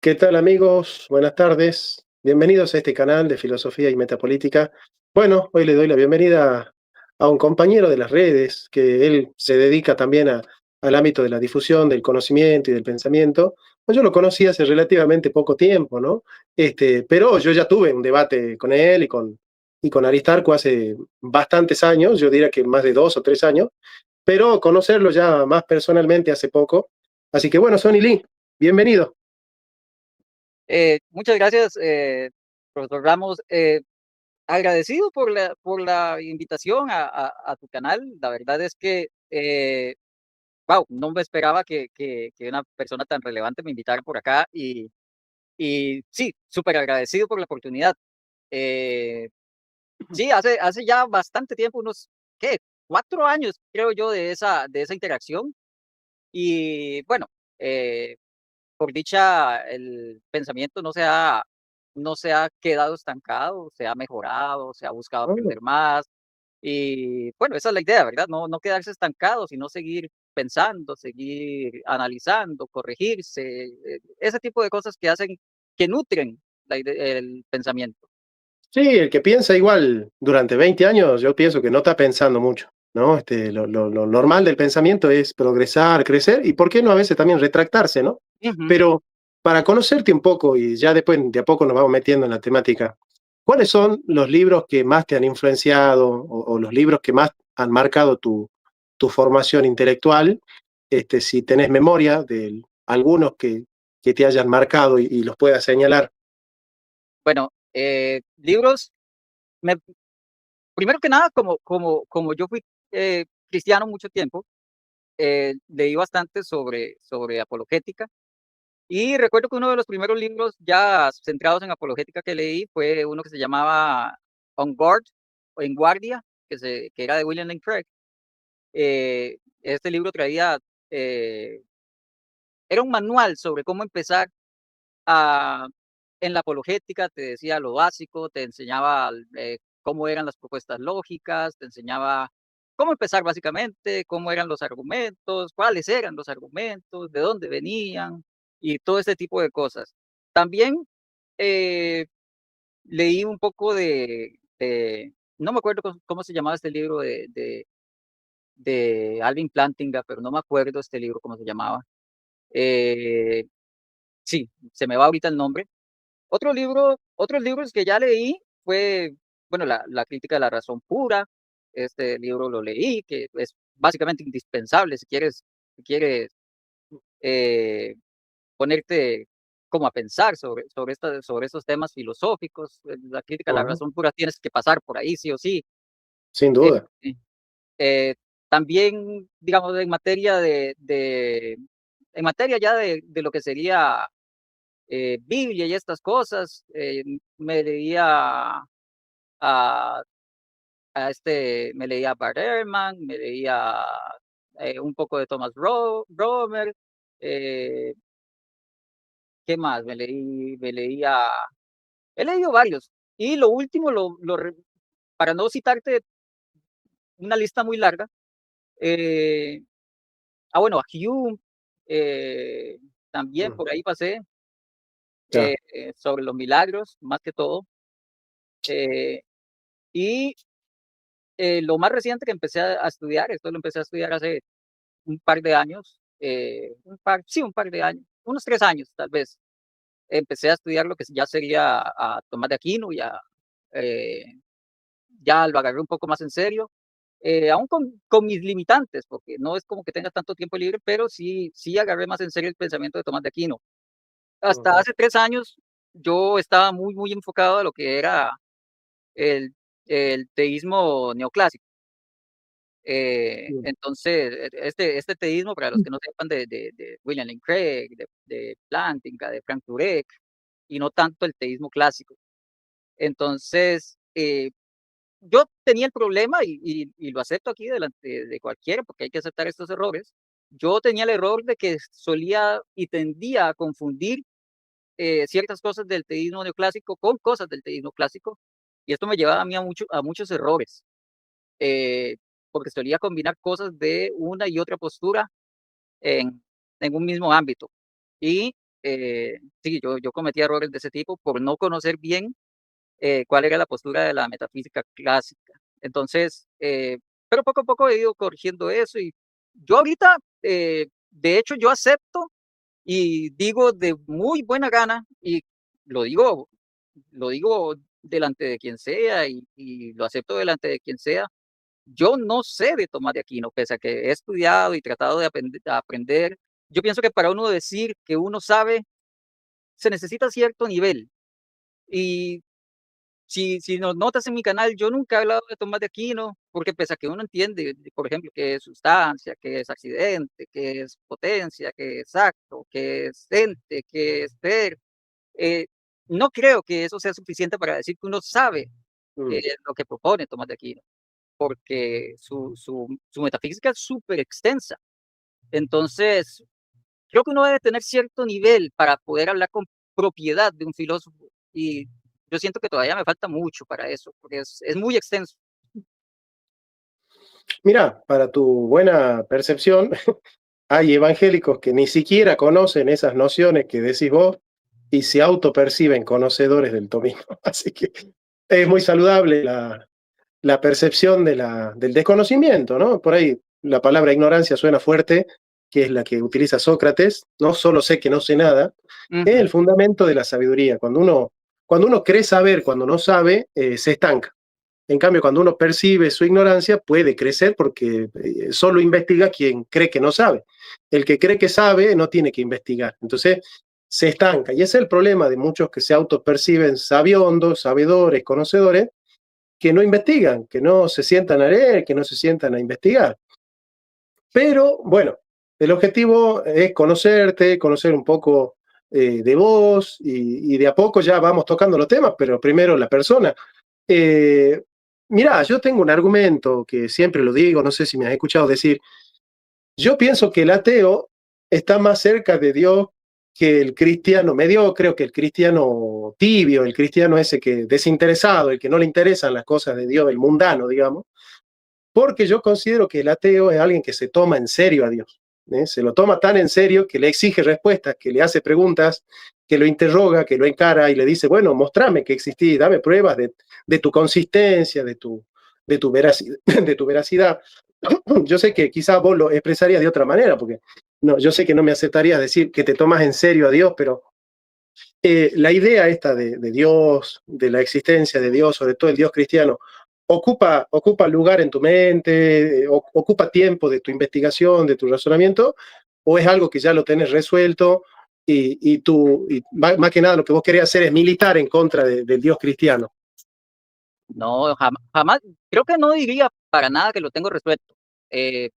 ¿Qué tal amigos? Buenas tardes. Bienvenidos a este canal de filosofía y metapolítica. Bueno, hoy le doy la bienvenida a un compañero de las redes, que él se dedica también al ámbito de la difusión del conocimiento y del pensamiento. Pues yo lo conocí hace relativamente poco tiempo, ¿no? Pero yo ya tuve un debate con él y con Aristarco hace bastantes años, yo diría que más de 2 o 3 años, pero conocerlo ya más personalmente hace poco. Así que bueno, Sonny Lee, bienvenido. Muchas gracias, profesor Ramos. Agradecido por la invitación a tu canal. La verdad es que, wow, no me esperaba que una persona tan relevante me invitara por acá y sí, súper agradecido por la oportunidad. Eh, sí, hace ya bastante tiempo, unos, ¿qué? 4 años, creo yo, de esa interacción. Y bueno, eh, por dicha, el pensamiento no se ha quedado estancado, se ha mejorado, se ha buscado Oh, aprender más. Y bueno, esa es la idea, ¿verdad? No quedarse estancado, sino seguir pensando, seguir analizando, corregirse, ese tipo de cosas que hacen, que nutren el pensamiento. sí, el que piensa igual durante 20 años, yo pienso que no está pensando mucho, ¿no? Lo normal del pensamiento es progresar, crecer y, ¿por qué no a veces también retractarse, ¿no? Ujú. Pero para conocerte un poco y ya después de a poco nos vamos metiendo en la temática, ¿cuáles son los libros que más te han influenciado o los libros que más han marcado tu formación intelectual? Si tenés memoria de algunos que te hayan marcado y los puedas señalar. Bueno, libros, me primero que nada, como yo fui, cristiano mucho tiempo, leí bastante sobre apologética. Y recuerdo que uno de los primeros libros ya centrados en apologética que leí fue uno que se llamaba On Guard, o En Guardia, que era de William Lane Craig. Este libro traía, eh, era un manual sobre cómo empezar a, en la apologética, te decía lo básico, te enseñaba cómo eran las propuestas lógicas, te enseñaba cómo empezar básicamente, cómo eran los argumentos, cuáles eran los argumentos, de dónde venían y todo este tipo de cosas. También eh, leí un poco no me acuerdo cómo se llamaba este libro de Alvin Plantinga, pero no me acuerdo este libro cómo se llamaba. Eh, sí, se me va ahorita el nombre. Otros libros que ya leí fue, bueno, la crítica de la razón pura. Este libro lo leí, que es básicamente indispensable si quieres eh, ponerte como a pensar sobre estos temas filosóficos. La crítica de la Ujú, razón pura tienes que pasar por ahí, sí o sí. sin Eh, duda. eh, También, digamos, en materia ya de lo que sería Biblia y estas cosas, me leía a, me leía a Bart Ehrman, me leía un poco de Thomas Romer, eh, ¿qué más? He leído varios. Y lo último, para no citarte una lista muy larga, eh, bueno, a Hume, eh, también Mm, por ahí pasé, ya. sobre los milagros, más que todo. eh, y lo más reciente que empecé a estudiar, esto lo empecé a estudiar hace un par de años, un par de años, unos 3 años tal vez. Empecé a estudiar lo que ya sería a Tomás de Aquino, eh, ya lo agarré un poco más en serio, aún con mis limitantes, porque no es como que tenga tanto tiempo libre, pero sí agarré más en serio el pensamiento de Tomás de Aquino. Hasta Ujú, hace 3 años yo estaba muy enfocado a lo que era el, el teísmo neoclásico. mm, Entonces, este teísmo, para los que no sepan, de William Lane Craig, de Plantinga, de Frank Turek, y no tanto el teísmo clásico. Entonces, yo tenía el problema, y lo acepto aquí delante de cualquiera, porque hay que aceptar estos errores. Yo tenía el error de que solía y tendía a confundir ciertas cosas del teísmo neoclásico con cosas del teísmo clásico, y esto me llevaba a mí a muchos errores, eh, porque solía combinar cosas de una y otra postura en, en un mismo ámbito. Y sí, yo cometí errores de ese tipo por no conocer bien cuál era la postura de la metafísica clásica. Entonces, pero poco a poco he ido corrigiendo eso y yo ahorita, de hecho, yo acepto y digo de muy buena gana y lo digo, lo digo delante de quien sea y lo acepto delante de quien sea. Yo no sé de Tomás de Aquino, pese a que he estudiado y tratado de aprender. Yo pienso que para uno decir que uno sabe, se necesita cierto nivel. Y si nos notas en mi canal, yo nunca he hablado de Tomás de Aquino, porque pese a que uno entiende, por ejemplo, qué es sustancia, qué es accidente, qué es potencia, qué es acto, qué es ente, qué es ser, eh, no creo que eso sea suficiente para decir que uno sabe Mm. lo que propone Tomás de Aquino, porque su metafísica es súper extensa. Entonces, creo que uno debe tener cierto nivel para poder hablar con propiedad de un filósofo y yo siento que todavía me falta mucho para eso, porque es muy extenso. Mira, para tu buena percepción, hay evangélicos que ni siquiera conocen esas nociones que decís vos y se autoperciben conocedores del tomismo. Así que es muy saludable la percepción del desconocimiento, ¿no? Por ahí la palabra ignorancia suena fuerte, que es la que utiliza Sócrates, no solo sé que no sé nada, es Ujú. el fundamento de la sabiduría. Cuando uno cree saber, cuando no sabe, se estanca. En cambio, cuando uno percibe su ignorancia, puede crecer porque solo investiga quien cree que no sabe. El que cree que sabe no tiene que investigar. Entonces, se estanca. Y ese es el problema de muchos que se autoperciben sabiondos, sabedores, conocedores, que no investigan, que no se sientan a leer, que no se sientan a investigar. Pero bueno, el objetivo es conocerte, conocer un poco de vos y de a poco ya vamos tocando los temas, pero primero la persona. Eh, Mirá, yo tengo un argumento que siempre lo digo, no sé si me has escuchado decir, yo pienso que el ateo está más cerca de Dios que el cristiano mediocre, o que el cristiano tibio, el cristiano ese que desinteresado, el que no le interesan las cosas de Dios, el mundano, digamos, porque yo considero que el ateo es alguien que se toma en serio a Dios. Se lo toma tan en serio que le exige respuestas, que le hace preguntas, que lo interroga, que lo encara y le dice, bueno, mostrame que existí, dame pruebas de tu consistencia, de tu veracidad, de tu veracidad. Yo sé que quizás vos lo expresarías de otra manera, porque no, yo sé que no me aceptarías decir que te tomas en serio a Dios, pero la idea esta de Dios, de la existencia de Dios, sobre todo el Dios cristiano, ocupa lugar en tu mente, ocupa tiempo de tu investigación, de tu razonamiento, o es algo que ya lo tenés resuelto y más que nada lo que vos querés hacer es militar en contra del Dios cristiano. No, jamás, creo que no diría para nada que lo tengo resuelto. Eh,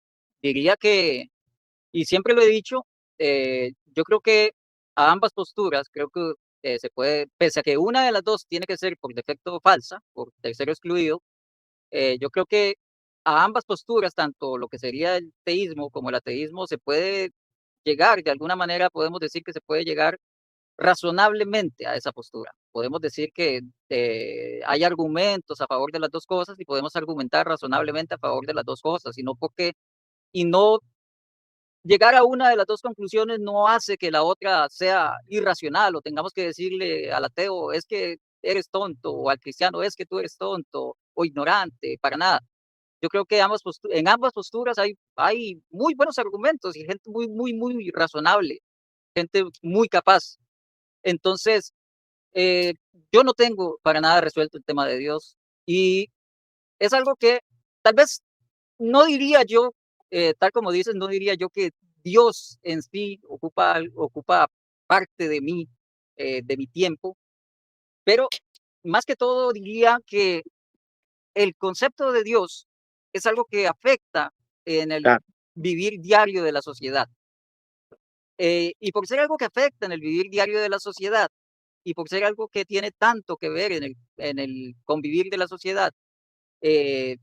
Diría que, y siempre lo he dicho, yo creo que a ambas posturas, creo que se puede, pese a que una de las dos tiene que ser por defecto falsa, por tercero excluido, yo creo que a ambas posturas, tanto lo que sería el teísmo como el ateísmo, se puede llegar, de alguna manera podemos decir que se puede llegar razonablemente a esa postura. Podemos decir que hay argumentos a favor de las dos cosas y podemos argumentar razonablemente a favor de las dos cosas, y no llegar a una de las dos conclusiones no hace que la otra sea irracional o tengamos que decirle al ateo es que eres tonto o al cristiano es que tú eres tonto o ignorante, para nada. Yo creo que en ambas posturas hay muy buenos argumentos y gente muy, muy, muy razonable, gente muy capaz. Entonces, eh, yo no tengo para nada resuelto el tema de Dios y es algo que tal vez no diría yo, tal como dices, no diría yo que Dios en sí ocupa parte de mi tiempo, pero más que todo diría que el concepto de Dios es algo que afecta en el Claro. vivir diario de la sociedad. Y por ser algo que afecta en el vivir diario de la sociedad y por ser algo que tiene tanto que ver en el convivir de la sociedad, eh,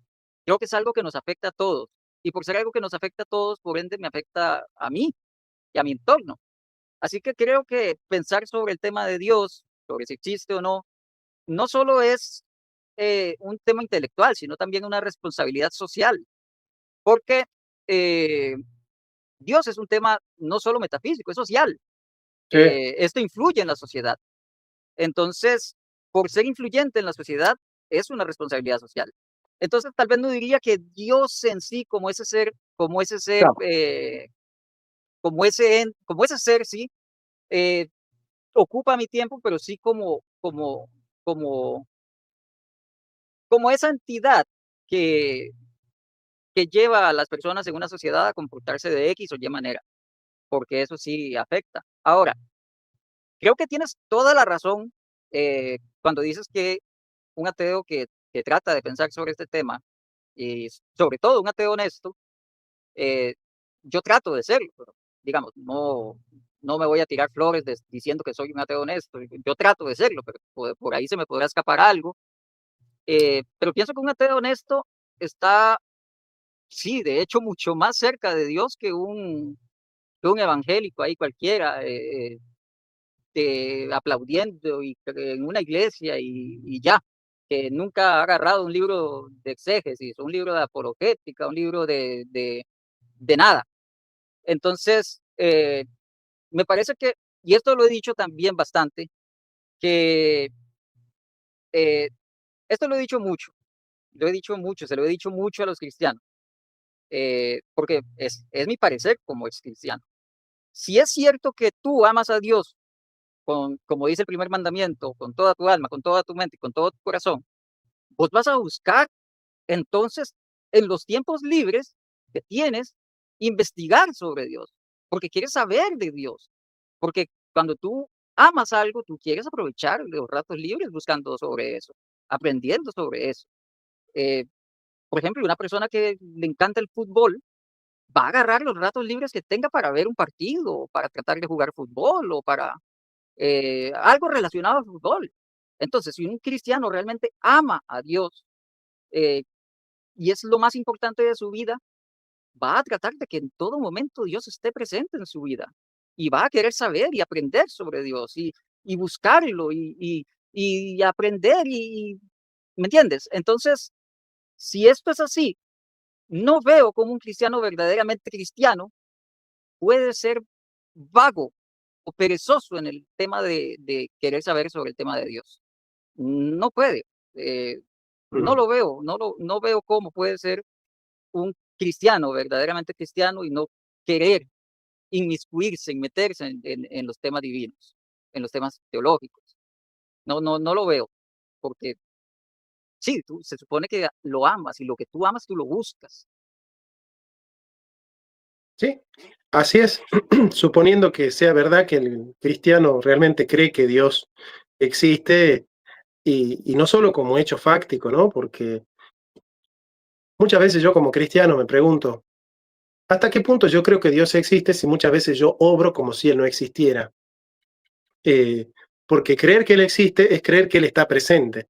creo que es algo que nos afecta a todos. Y por ser algo que nos afecta a todos, por ende, me afecta a mí y a mi entorno. Así que creo que pensar sobre el tema de Dios, sobre si existe o no, no solo es un tema intelectual, sino también una responsabilidad social, porque eh, Dios es un tema no solo metafísico, es social. Sí, esto influye en la sociedad. Entonces, por ser influyente en la sociedad, es una responsabilidad social. Entonces, tal vez no diría que Dios en sí, como ese ser, claro. como ese ser, sí, eh, ocupa mi tiempo, pero sí como, como esa entidad que, que lleva a las personas en una sociedad a comportarse de X o Y manera, porque eso sí afecta. Ahora, creo que tienes toda la razón cuando dices que un ateo que trata de pensar sobre este tema, y sobre todo un ateo honesto, eh, yo trato de serlo, pero, digamos, no me voy a tirar flores diciendo que soy un ateo honesto, yo trato de serlo, pero por ahí se me podrá escapar algo. Pero pienso que un ateo honesto está, sí, de hecho, mucho más cerca de Dios que un evangélico ahí cualquiera, aplaudiendo y en una iglesia y ya, que nunca ha agarrado un libro de exégesis, un libro de apologética, un libro de nada. Entonces, me parece que, y esto lo he dicho también bastante, que eh, esto lo he dicho mucho, lo he dicho mucho, se lo he dicho mucho a los cristianos, porque es mi parecer como ex cristiano. Si es cierto que tú amas a Dios como dice el primer mandamiento, con toda tu alma, con toda tu mente y con todo tu corazón, vos vas a buscar entonces en los tiempos libres que tienes, investigar sobre Dios, porque quieres saber de Dios, porque cuando tú amas algo, tú quieres aprovechar los ratos libres buscando sobre eso, aprendiendo sobre eso. Eh, por ejemplo, una persona que le encanta el fútbol va a agarrar los ratos libres que tenga para ver un partido, para tratar de jugar fútbol o para algo relacionado al fútbol. Entonces, si un cristiano realmente ama a Dios eh, y es lo más importante de su vida, va a tratar de que en todo momento Dios esté presente en su vida y va a querer saber y aprender sobre Dios y buscarlo y aprender ¿me entiendes? Entonces, si esto es así, no veo cómo un cristiano verdaderamente cristiano puede ser vago o perezoso en el tema de querer saber sobre el tema de Dios. No puede. eh, no Mm. lo veo, no veo cómo puede ser un cristiano, verdaderamente cristiano, y no querer inmiscuirse, y meterse en los temas divinos, en los temas teológicos. No lo veo, porque sí, tú, se supone que lo amas y lo que tú amas, tú lo buscas. Sí, así es. Suponiendo que sea verdad que el cristiano realmente cree que Dios existe y no solo como hecho fáctico, ¿no? Porque muchas veces yo como cristiano me pregunto, ¿hasta qué punto yo creo que Dios existe si muchas veces yo obro como si Él no existiera? Eh, Porque creer que Él existe es creer que Él está presente.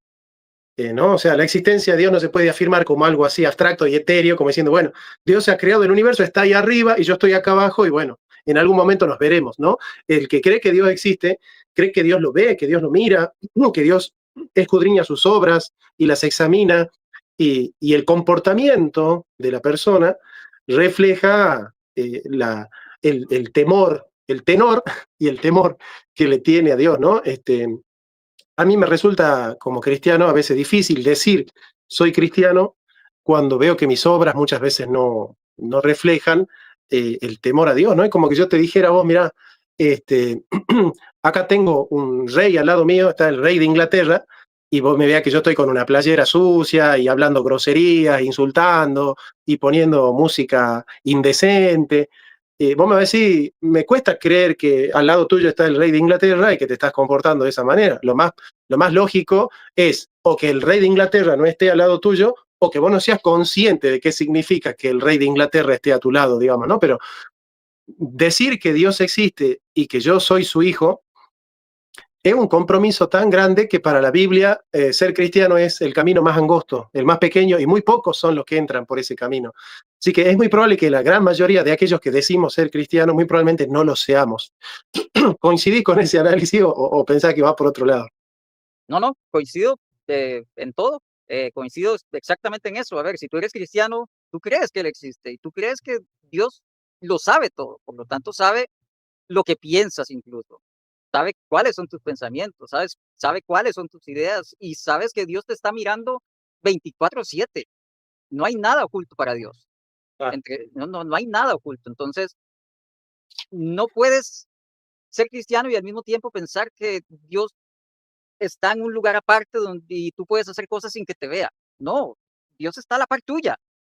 ¿No? O sea, la existencia de Dios no se puede afirmar como algo así abstracto y etéreo, como diciendo, bueno, Dios se ha creado el universo, está ahí arriba y yo estoy acá abajo y bueno, en algún momento nos veremos, ¿no? El que cree que Dios existe, cree que Dios lo ve, que Dios lo mira, que Dios escudriña sus obras y las examina y el comportamiento de la persona refleja el temor, el tenor y el temor que le tiene a Dios, ¿no? A mí me resulta como cristiano a veces difícil decir soy cristiano cuando veo que mis obras muchas veces no reflejan el temor a Dios, ¿no? Es como que yo te dijera a vos, mira, este, acá tengo un rey al lado mío, está el rey de Inglaterra, y vos me veas que yo estoy con una playera sucia y hablando groserías, insultando y poniendo música indecente. Vos me decís, me cuesta creer que al lado tuyo está el rey de Inglaterra y que te estás comportando de esa manera. Lo más lógico es o que el rey de Inglaterra no esté al lado tuyo o que vos no seas consciente de qué significa que el rey de Inglaterra esté a tu lado, digamos, ¿no? Pero decir que Dios existe y que yo soy su hijo es un compromiso tan grande que para la Biblia ser cristiano es el camino más angosto, el más pequeño, y muy pocos son los que entran por ese camino. Así que es muy probable que la gran mayoría de aquellos que decimos ser cristianos muy probablemente no lo seamos. ¿Coincidís con ese análisis o pensás que va por otro lado? No, coincido en todo, coincido exactamente en eso. A ver, si tú eres cristiano, tú crees que Él existe y tú crees que Dios lo sabe todo, por lo tanto sabe lo que piensas incluso, sabe cuáles son tus pensamientos, sabe cuáles son tus ideas y sabes que Dios te está mirando 24/7. No hay nada oculto para Dios. Ah, No hay nada oculto. Entonces, no puedes ser cristiano y al mismo tiempo pensar que Dios está en un lugar aparte donde y tú puedes hacer cosas sin que te vea. No, Dios está a la par tuya,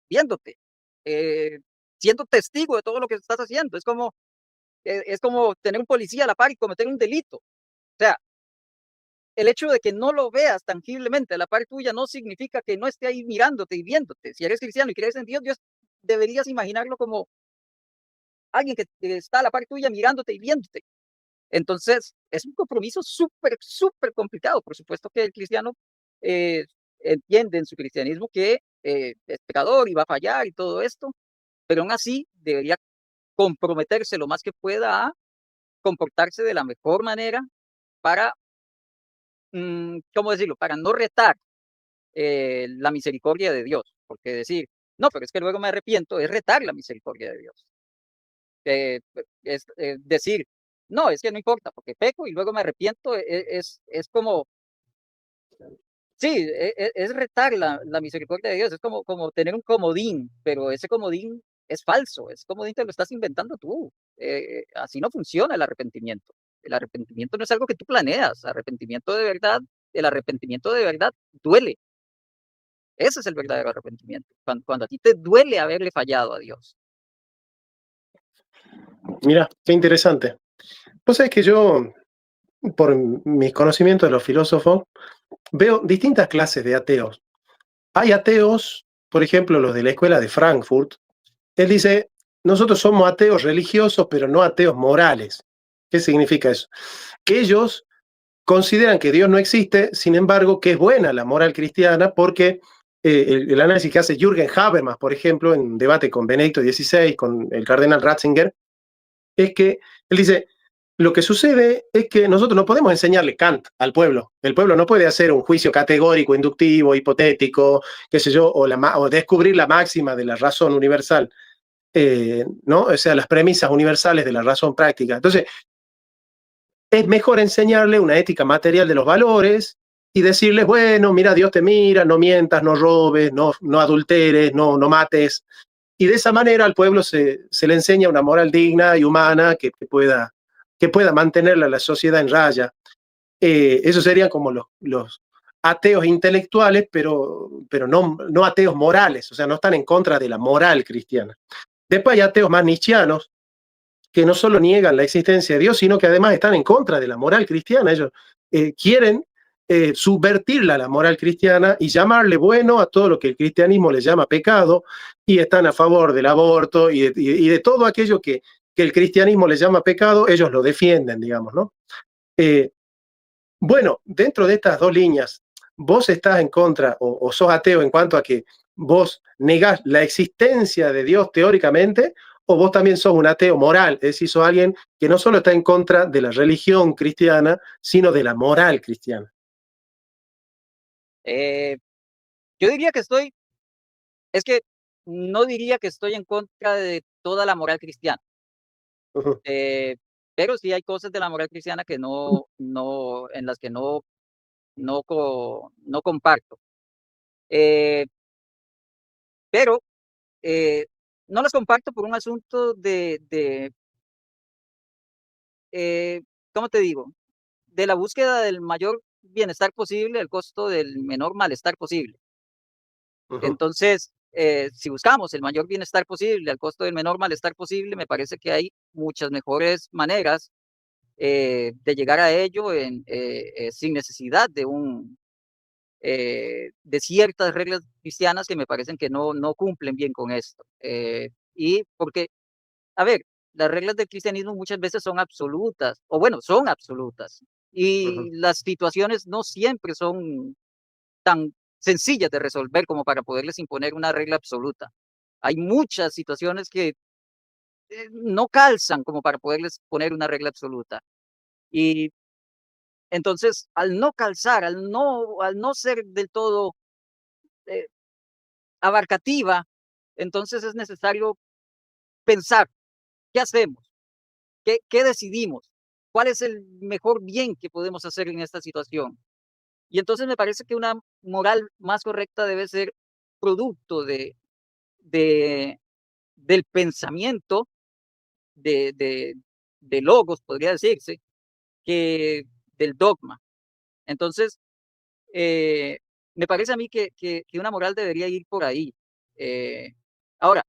viéndote, eh, siendo testigo de todo lo que estás haciendo. Es como tener un policía a la par y cometer un delito. O sea, el hecho de que no lo veas tangiblemente a la par tuya no significa que no esté ahí mirándote y viéndote. Si eres cristiano y crees en Dios, Dios deberías imaginarlo como alguien que está a la par tuya mirándote y viéndote. Entonces, es un compromiso súper, súper complicado. Por supuesto que el cristiano eh, entiende en su cristianismo que es pecador y va a fallar y todo esto, pero aún así debería comprometerse lo más que pueda a comportarse de la mejor manera para, ¿cómo decirlo? Para no retar la misericordia de Dios, porque decir, no, pero es que luego me arrepiento, es retar la misericordia de Dios. Es decir, no, es que no importa, porque peco y luego me arrepiento, es como, sí, es retar la misericordia de Dios, es como tener un comodín, pero ese comodín es falso, ese comodín te lo estás inventando tú. Así no funciona el arrepentimiento. El arrepentimiento no es algo que tú planeas, el arrepentimiento de verdad duele. Ese es el verdadero arrepentimiento, cuando a ti te duele haberle fallado a Dios. mira, qué interesante. Vos sabés que yo, por mis conocimientos de los filósofos, veo distintas clases de ateos. Hay ateos, por ejemplo, los de la escuela de Frankfurt. Él dice, nosotros somos ateos religiosos, pero no ateos morales. ¿Qué significa eso? Que ellos consideran que Dios no existe, sin embargo, que es buena la moral cristiana porque el análisis que hace Jürgen Habermas, por ejemplo, en un debate con Benedicto XVI, con el cardenal Ratzinger, es que él dice, lo que sucede es que nosotros no podemos enseñarle Kant al pueblo. El pueblo no puede hacer un juicio categórico, inductivo, hipotético, qué sé yo, o descubrir la máxima de la razón universal, ¿no? O sea, las premisas universales de la razón práctica. Entonces, es mejor enseñarle una ética material de los valores y decirles, bueno, mira, Dios te mira, no mientas, no robes, no adulteres, no mates. Y de esa manera al pueblo se le enseña una moral digna y humana que pueda mantenerla la sociedad en raya. Esos serían como los ateos intelectuales, pero no ateos morales, o sea, no están en contra de la moral cristiana. Después hay ateos más nichianos, que no solo niegan la existencia de Dios, sino que además están en contra de la moral cristiana. Ellos quieren subvertirla, la moral cristiana, y llamarle bueno a todo lo que el cristianismo le llama pecado, y están a favor del aborto y de todo aquello que el cristianismo le llama pecado, ellos lo defienden, digamos, ¿no? Eh, bueno, dentro de estas dos líneas, vos estás en contra o sos ateo en cuanto a que vos negás la existencia de Dios teóricamente, o vos también sos un ateo moral, es decir, sos alguien que no solo está en contra de la religión cristiana, sino de la moral cristiana. Eh, yo diría que es que no diría que estoy en contra de toda la moral cristiana, Ujú, eh, pero sí hay cosas de la moral cristiana que en las que no comparto. Eh, pero eh, no las comparto por un asunto eh, ¿cómo te digo? De la búsqueda del mayor bienestar posible al costo del menor malestar posible. ujú, Entonces, si buscamos el mayor bienestar posible al costo del menor malestar posible, me parece que hay muchas mejores maneras de llegar a ello sin necesidad de ciertas reglas cristianas que me parecen que no cumplen bien con esto. Y porque, a ver, las reglas del cristianismo muchas veces son absolutas, o bueno, son absolutas, ujú. y las situaciones no siempre son tan sencillas de resolver como para poderles imponer una regla absoluta. Hay muchas situaciones que no calzan como para poderles poner una regla absoluta. Y entonces, al no calzar, al no ser del todo eh, abarcativa, entonces es necesario pensar, ¿qué hacemos? ¿Qué decidimos? ¿Cuál es el mejor bien que podemos hacer en esta situación? Y entonces me parece que una moral más correcta debe ser producto de del pensamiento de de logos, podría decirse, que del dogma. Entonces, eh, me parece a mí que una moral debería ir por ahí. Eh, ahora,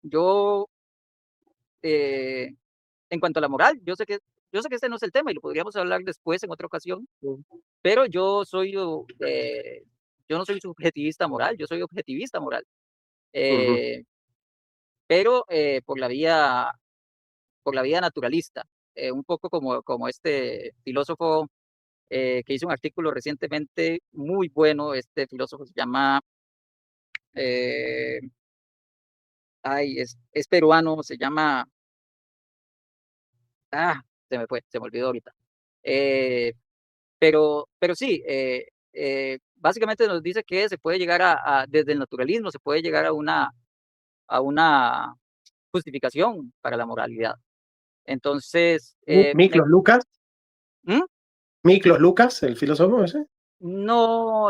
yo, eh, en cuanto a la moral, yo sé que este no es el tema y lo podríamos hablar después en otra ocasión, pero yo no soy subjetivista moral, yo soy objetivista moral, Ujú. eh, pero, por la vía naturalista, un poco como este filósofo, que hizo un artículo recientemente muy bueno, este filósofo se llama, eh, es peruano, se llama, ah, se me fue, se me olvidó ahorita. Eh, pero sí, básicamente nos dice que se puede llegar desde el naturalismo se puede llegar a una justificación para la moralidad. Entonces, Miklos Lucas, ¿Mm? Miklos Lucas, el filósofo ese. No,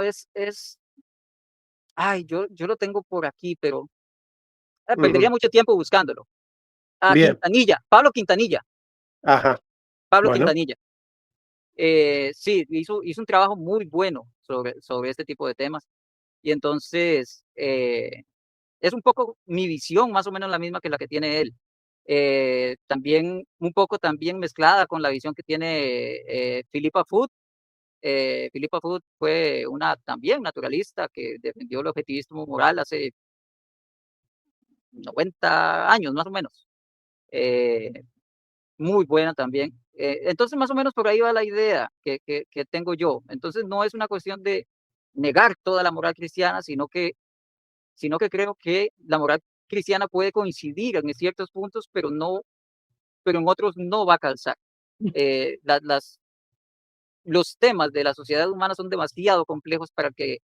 yo lo tengo por aquí, pero perdería Ujú. mucho tiempo buscándolo. Bien, Quintanilla, Pablo Quintanilla, ajá, Pablo bueno. Quintanilla. Sí, hizo un trabajo muy bueno sobre este tipo de temas. Y entonces, es un poco mi visión, más o menos la misma que la que tiene él. También, un poco también mezclada con la visión que tiene Philippa Foot. Philippa Foot fue una también naturalista que defendió el objetivismo moral hace 90 años, más o menos. Eh, Muy buena también. Entonces, más o menos por ahí va la idea que tengo yo. Entonces, no es una cuestión de negar toda la moral cristiana, sino que creo que la moral cristiana puede coincidir en ciertos puntos, pero en otros no va a calzar. Los temas de la sociedad humana son demasiado complejos para que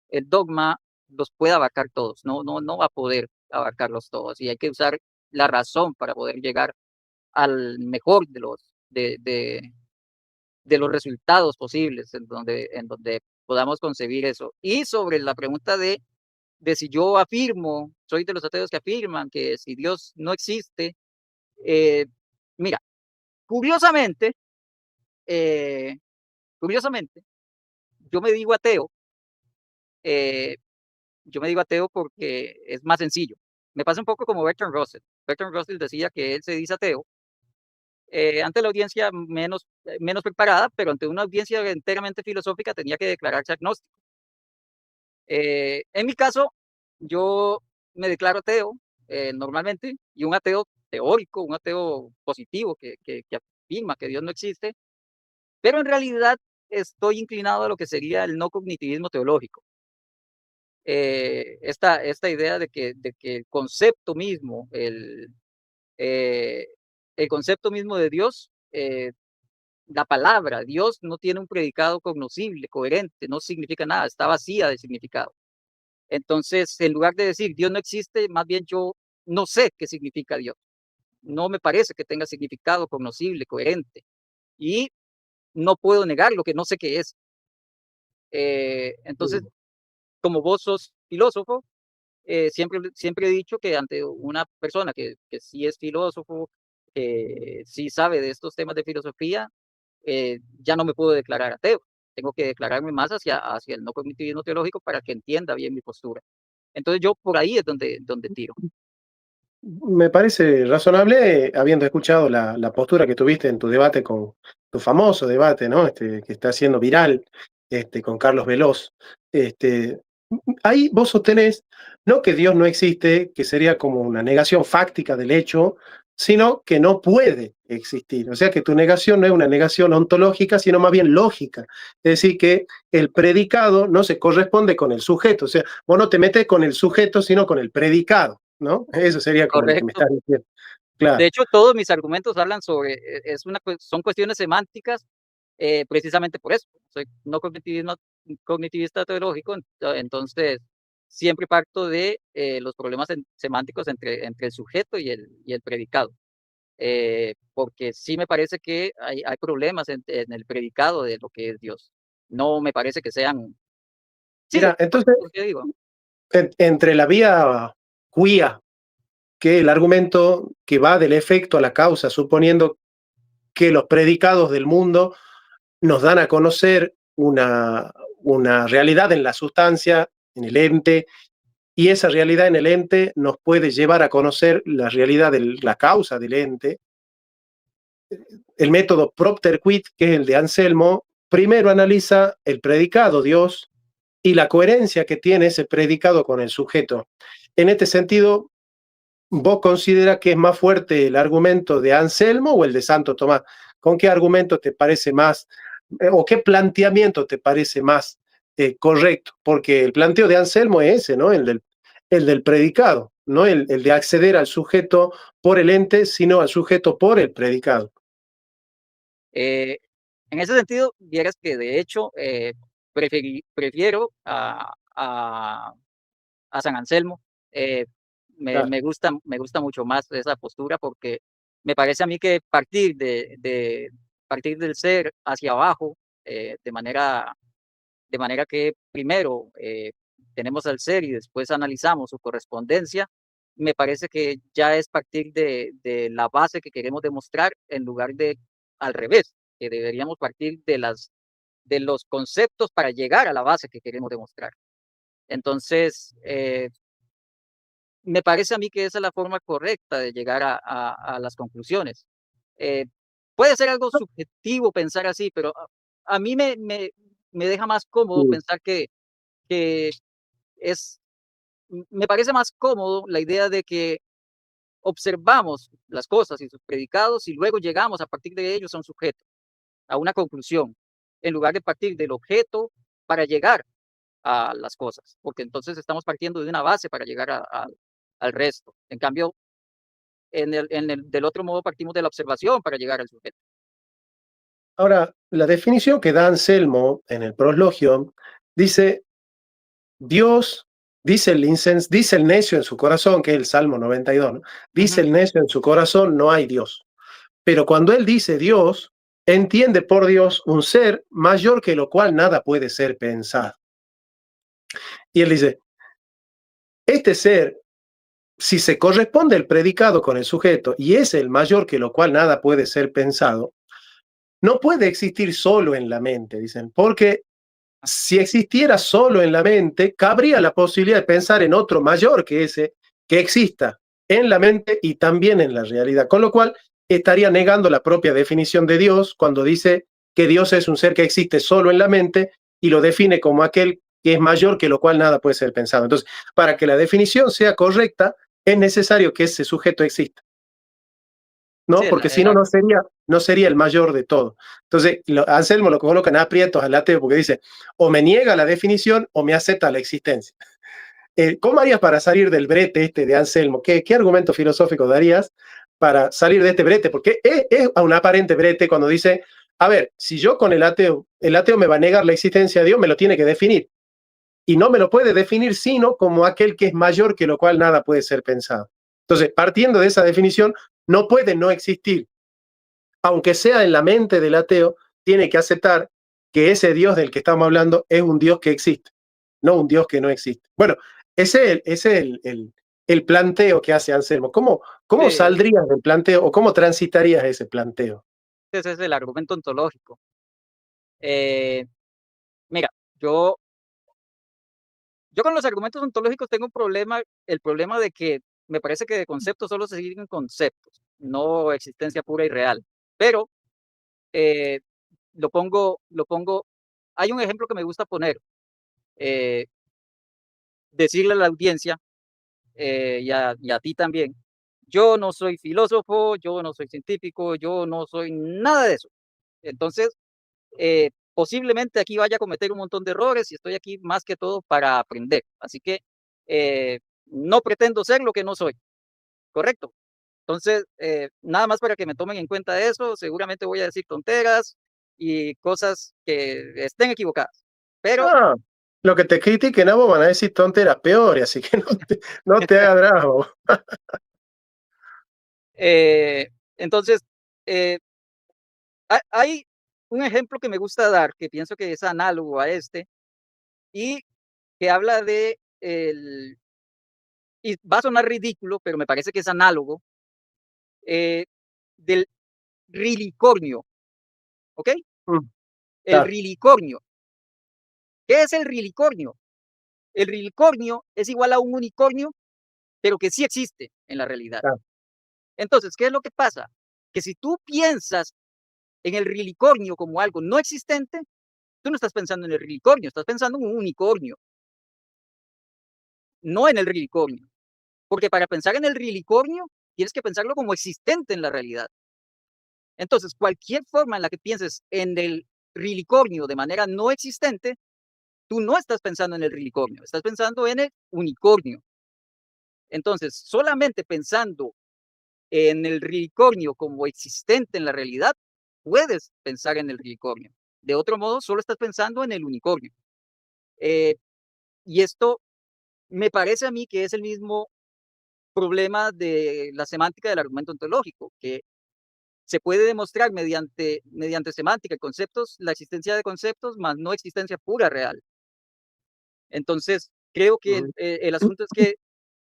el dogma los pueda abarcar todos. No va a poder abarcarlos todos y hay que usar la razón para poder llegar al mejor de los resultados posibles en donde podamos concebir eso. Y sobre la pregunta de si yo afirmo, soy de los ateos que afirman que si Dios no existe, eh, mira, curiosamente, eh, curiosamente, yo me digo ateo, eh, yo me digo ateo porque es más sencillo. Me pasa un poco como Bertrand Russell. Bertrand Russell decía que él se dice ateo ante la audiencia menos preparada, pero ante una audiencia enteramente filosófica tenía que declararse agnóstico. En mi caso, yo me declaro ateo normalmente y un ateo teórico, un ateo positivo que afirma que Dios no existe, pero en realidad estoy inclinado a lo que sería el no cognitivismo teológico. Esta idea de que eh, el concepto mismo de Dios, la palabra Dios no tiene un predicado cognoscible, coherente, no significa nada, está vacía de significado. Entonces, en lugar de decir Dios no existe, más bien yo no sé qué significa Dios. No me parece que tenga significado cognoscible, coherente. Y no puedo negar lo que no sé qué es. Entonces, Mm. como vos sos filósofo, siempre he dicho que ante una persona que sí es filósofo, sí sabe de estos temas de filosofía, ya no me puedo declarar ateo. Tengo que declararme más hacia el no cognitivismo teológico para que entienda bien mi postura. Entonces yo por ahí es donde tiro. Me parece razonable, habiendo escuchado la postura que tuviste en tu debate con tu famoso debate, ¿no? Que está siendo viral, con Carlos Veloz. Este, Ahí vos sostenés no que Dios no existe, que sería como una negación fáctica del hecho, sino que no puede existir. O sea que tu negación no es una negación ontológica, sino más bien lógica. Es decir, que el predicado no se corresponde con el sujeto. O sea, vos no te metes con el sujeto, sino con el predicado, ¿no? Eso sería como lo que me Correcto. estás diciendo. De Claro. hecho, todos mis argumentos hablan sobre, son cuestiones semánticas, precisamente por eso. Soy no cognitivista teológico, entonces siempre parto de los problemas semánticos entre el sujeto y el predicado. porque sí me parece que hay problemas en el predicado de lo que es Dios. No me parece que sean... Sí, Mira, entonces, lo que digo. entre la vía quia, que el argumento que va del efecto a la causa, suponiendo que los predicados del mundo nos dan a conocer una realidad en la sustancia, en el ente, y esa realidad en el ente nos puede llevar a conocer la realidad de la causa del ente. El método propter quid, que es el de Anselmo, primero analiza el predicado Dios y la coherencia que tiene ese predicado con el sujeto. En este sentido, ¿vos consideras que es más fuerte el argumento de Anselmo o el de Santo Tomás? ¿Con qué argumento te parece más, o qué planteamiento te parece más correcto? Porque el planteo de Anselmo es ese, ¿no? El del predicado, no el de acceder al sujeto por el ente, sino al sujeto por el predicado. Eh, en ese sentido, vieras que de hecho prefiero a San Anselmo. eh, Claro. me gusta mucho más esa postura porque me parece a mí que partir del ser hacia abajo, de manera que primero tenemos al ser y después analizamos su correspondencia, me parece que ya es partir de la base que queremos demostrar en lugar de al revés, que deberíamos partir de los conceptos para llegar a la base que queremos demostrar. Entonces, me parece a mí que esa es la forma correcta de llegar a las conclusiones. Eh, puede ser algo subjetivo pensar así, pero a mí me deja más cómodo Mm. pensar que es, me parece más cómodo la idea de que observamos las cosas y sus predicados y luego llegamos a partir de ellos a un sujeto, a una conclusión, en lugar de partir del objeto para llegar a las cosas, porque entonces estamos partiendo de una base para llegar al resto. En cambio, del otro modo partimos de la observación para llegar al sujeto. Ahora, la definición que da Anselmo en el Proslogio dice: Dios, dice el necio en su corazón, que es el Salmo 92, ¿no? Dice Ujú. el necio en su corazón, no hay Dios. Pero cuando él dice Dios, entiende por Dios un ser mayor que lo cual nada puede ser pensado. Y él dice, este ser, si se corresponde el predicado con el sujeto y es el mayor que lo cual nada puede ser pensado, no puede existir solo en la mente, dicen, porque si existiera solo en la mente, cabría la posibilidad de pensar en otro mayor que ese, que exista en la mente y también en la realidad. Con lo cual, estaría negando la propia definición de Dios cuando dice que Dios es un ser que existe solo en la mente y lo define como aquel que es mayor que lo cual nada puede ser pensado. Entonces, para que la definición sea correcta, es necesario que ese sujeto exista, Sí, ¿no? Porque si no, no sería el mayor de todo. Entonces, Anselmo lo coloca en aprietos al ateo porque dice, o me niega la definición o me acepta la existencia. ¿Cómo harías para salir del brete este de Anselmo? ¿Qué argumento filosófico darías para salir de este brete? Porque es un aparente brete cuando dice, a ver, si yo con el ateo me va a negar la existencia de Dios, me lo tiene que definir. Y no me lo puede definir sino como aquel que es mayor que lo cual nada puede ser pensado. Entonces, partiendo de esa definición, no puede no existir, aunque sea en la mente del ateo, tiene que aceptar que ese Dios del que estamos hablando es un Dios que existe, no un Dios que no existe. Bueno, ese es el planteo que hace Anselmo. ¿Cómo sí, saldrías del planteo o cómo transitarías ese planteo? ese es el argumento ontológico. Eh, mira, yo, yo con los argumentos ontológicos tengo un problema, el problema de que me parece que de conceptos solo se siguen conceptos, no existencia pura y real. Pero eh, lo pongo, hay un ejemplo que me gusta poner, eh, decirle a la audiencia y a ti también, yo no soy filósofo, yo no soy científico, yo no soy nada de eso. Entonces, posiblemente aquí vaya a cometer un montón de errores y estoy aquí más que todo para aprender. Así que no pretendo ser lo que no soy, ¿correcto? Entonces, nada más para que me tomen en cuenta eso, seguramente voy a decir tonteras y cosas que estén equivocadas. Pero Ah, lo que te critiquen a vos van a decir tonteras peores, así que no te hagas bravo. Entonces, eh, hay un ejemplo que me gusta dar, que pienso que es análogo a este, y que habla de el y va a sonar ridículo, pero me parece que es análogo, eh, del rilicornio, ¿ok? Mm, El claro, rilicornio. ¿Qué es el rilicornio? El rilicornio es igual a un unicornio, pero que sí existe en la realidad. claro. Entonces, ¿qué es lo que pasa? Que si tú piensas en el rilicornio como algo no existente, tú no estás pensando en el rilicornio, estás pensando en un unicornio, no en el rilicornio. Porque para pensar en el rilicornio, tienes que pensarlo como existente en la realidad. Entonces, cualquier forma en la que pienses en el rilicornio de manera no existente, tú no estás pensando en el rilicornio, estás pensando en el unicornio. Entonces, solamente pensando en el rilicornio como existente en la realidad, puedes pensar en el rilicornio. De otro modo, solo estás pensando en el unicornio. Eh, y esto me parece a mí que es el mismo problema de la semántica del argumento ontológico, que se puede demostrar mediante semántica y conceptos la existencia de conceptos, más no existencia pura real. Entonces, creo que Ujú. el asunto es que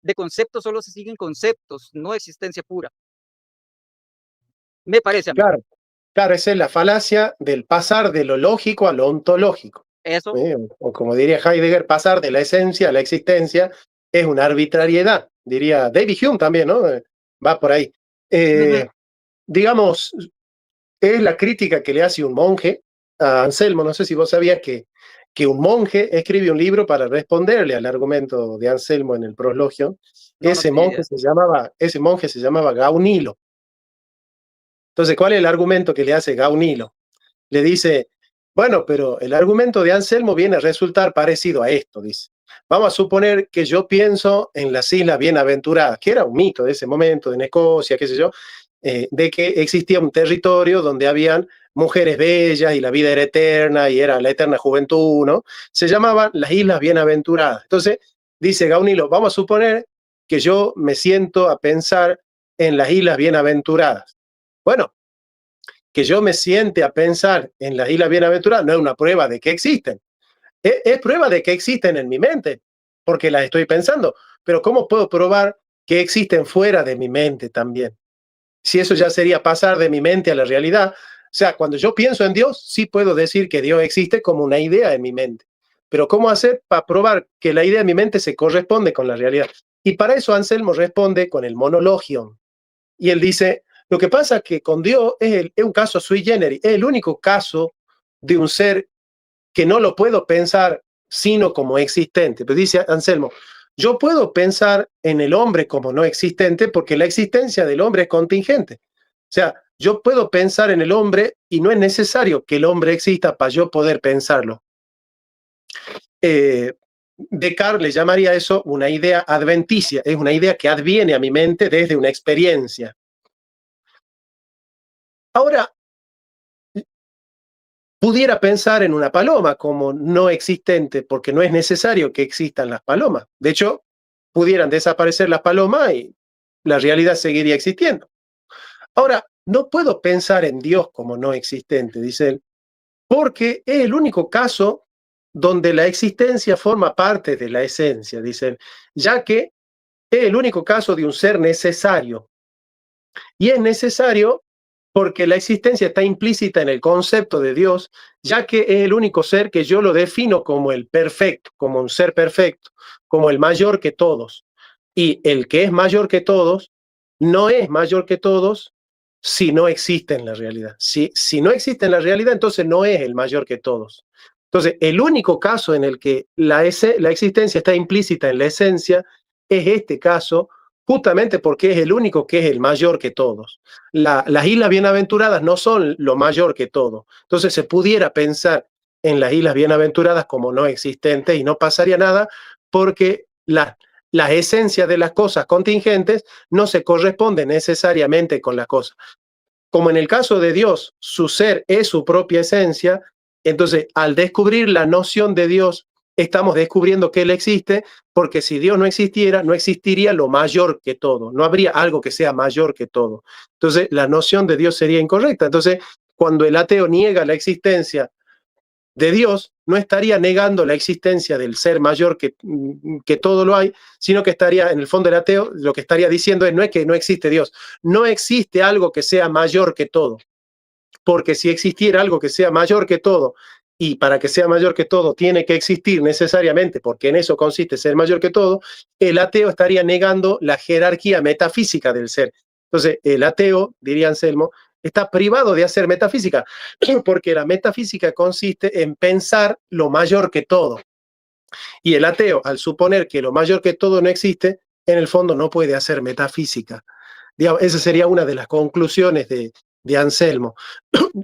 de conceptos solo se siguen conceptos, no existencia pura. Me parece a mí. Claro, claro, esa es la falacia del pasar de lo lógico a lo ontológico. Eso. O como diría Heidegger, pasar de la esencia a la existencia es una arbitrariedad, diría David Hume también, ¿no? Va por ahí. Ujú. Digamos, es la crítica que le hace un monje a Anselmo. No sé si vos sabías que un monje escribe un libro para responderle al argumento de Anselmo en el Proslogio. No, no tenía idea. Ese monje se llamaba Gaunilo. Entonces, ¿cuál es el argumento que le hace Gaunilo? Le dice, bueno, pero el argumento de Anselmo viene a resultar parecido a esto, dice. Vamos a suponer que yo pienso en las Islas Bienaventuradas, que era un mito de ese momento, en Escocia, qué sé yo, de que existía un territorio donde habían mujeres bellas y la vida era eterna y era la eterna juventud, ¿no? Se llamaban las Islas Bienaventuradas. Entonces, dice Gaunilo, vamos a suponer que yo me siento a pensar en las Islas Bienaventuradas. Bueno, que yo me siente a pensar en las Islas Bienaventuradas no es una prueba de que existen, es prueba de que existen en mi mente, porque las estoy pensando, pero ¿cómo puedo probar que existen fuera de mi mente también? Si eso ya sería pasar de mi mente a la realidad. O sea, cuando yo pienso en Dios, sí puedo decir que Dios existe como una idea en mi mente, pero ¿cómo hacer para probar que la idea de mi mente se corresponde con la realidad? Y para eso Anselmo responde con el monologion, y él dice, lo que pasa es que con Dios es un caso sui generis, es el único caso de un ser que no lo puedo pensar sino como existente. Pero dice Anselmo, yo puedo pensar en el hombre como no existente porque la existencia del hombre es contingente. O sea, yo puedo pensar en el hombre y no es necesario que el hombre exista para yo poder pensarlo. Eh, Descartes le llamaría eso una idea adventicia, es una idea que adviene a mi mente desde una experiencia. Ahora, pudiera pensar en una paloma como no existente, porque no es necesario que existan las palomas. De hecho, pudieran desaparecer las palomas y la realidad seguiría existiendo. Ahora, no puedo pensar en Dios como no existente, dice él, porque es el único caso donde la existencia forma parte de la esencia, dice él, ya que es el único caso de un ser necesario. Y es necesario porque la existencia está implícita en el concepto de Dios, ya que es el único ser que yo lo defino como el perfecto, como un ser perfecto, como el mayor que todos. Y el que es mayor que todos no es mayor que todos si no existe en la realidad. Si no existe en la realidad, entonces no es el mayor que todos. Entonces, el único caso en el que la existencia está implícita en la esencia es este caso, justamente porque es el único que es el mayor que todos. Las islas bienaventuradas no son lo mayor que todo. Entonces se pudiera pensar en las islas bienaventuradas como no existentes y no pasaría nada porque las esencias de las cosas contingentes no se corresponden necesariamente con las cosas. Como en el caso de Dios, su ser es su propia esencia, entonces al descubrir la noción de Dios estamos descubriendo que Él existe, porque si Dios no existiera, no existiría lo mayor que todo, no habría algo que sea mayor que todo. Entonces, la noción de Dios sería incorrecta. Entonces, cuando el ateo niega la existencia de Dios, no estaría negando la existencia del ser mayor que todo lo hay, sino que estaría, en el fondo el ateo, lo que estaría diciendo es, no es que no existe Dios, no existe algo que sea mayor que todo, porque si existiera algo que sea mayor que todo, y para que sea mayor que todo tiene que existir necesariamente, porque en eso consiste ser mayor que todo, el ateo estaría negando la jerarquía metafísica del ser. Entonces, el ateo, diría Anselmo, está privado de hacer metafísica, porque la metafísica consiste en pensar lo mayor que todo. Y el ateo, al suponer que lo mayor que todo no existe, en el fondo no puede hacer metafísica. Digamos, esa sería una de las conclusiones de Anselmo.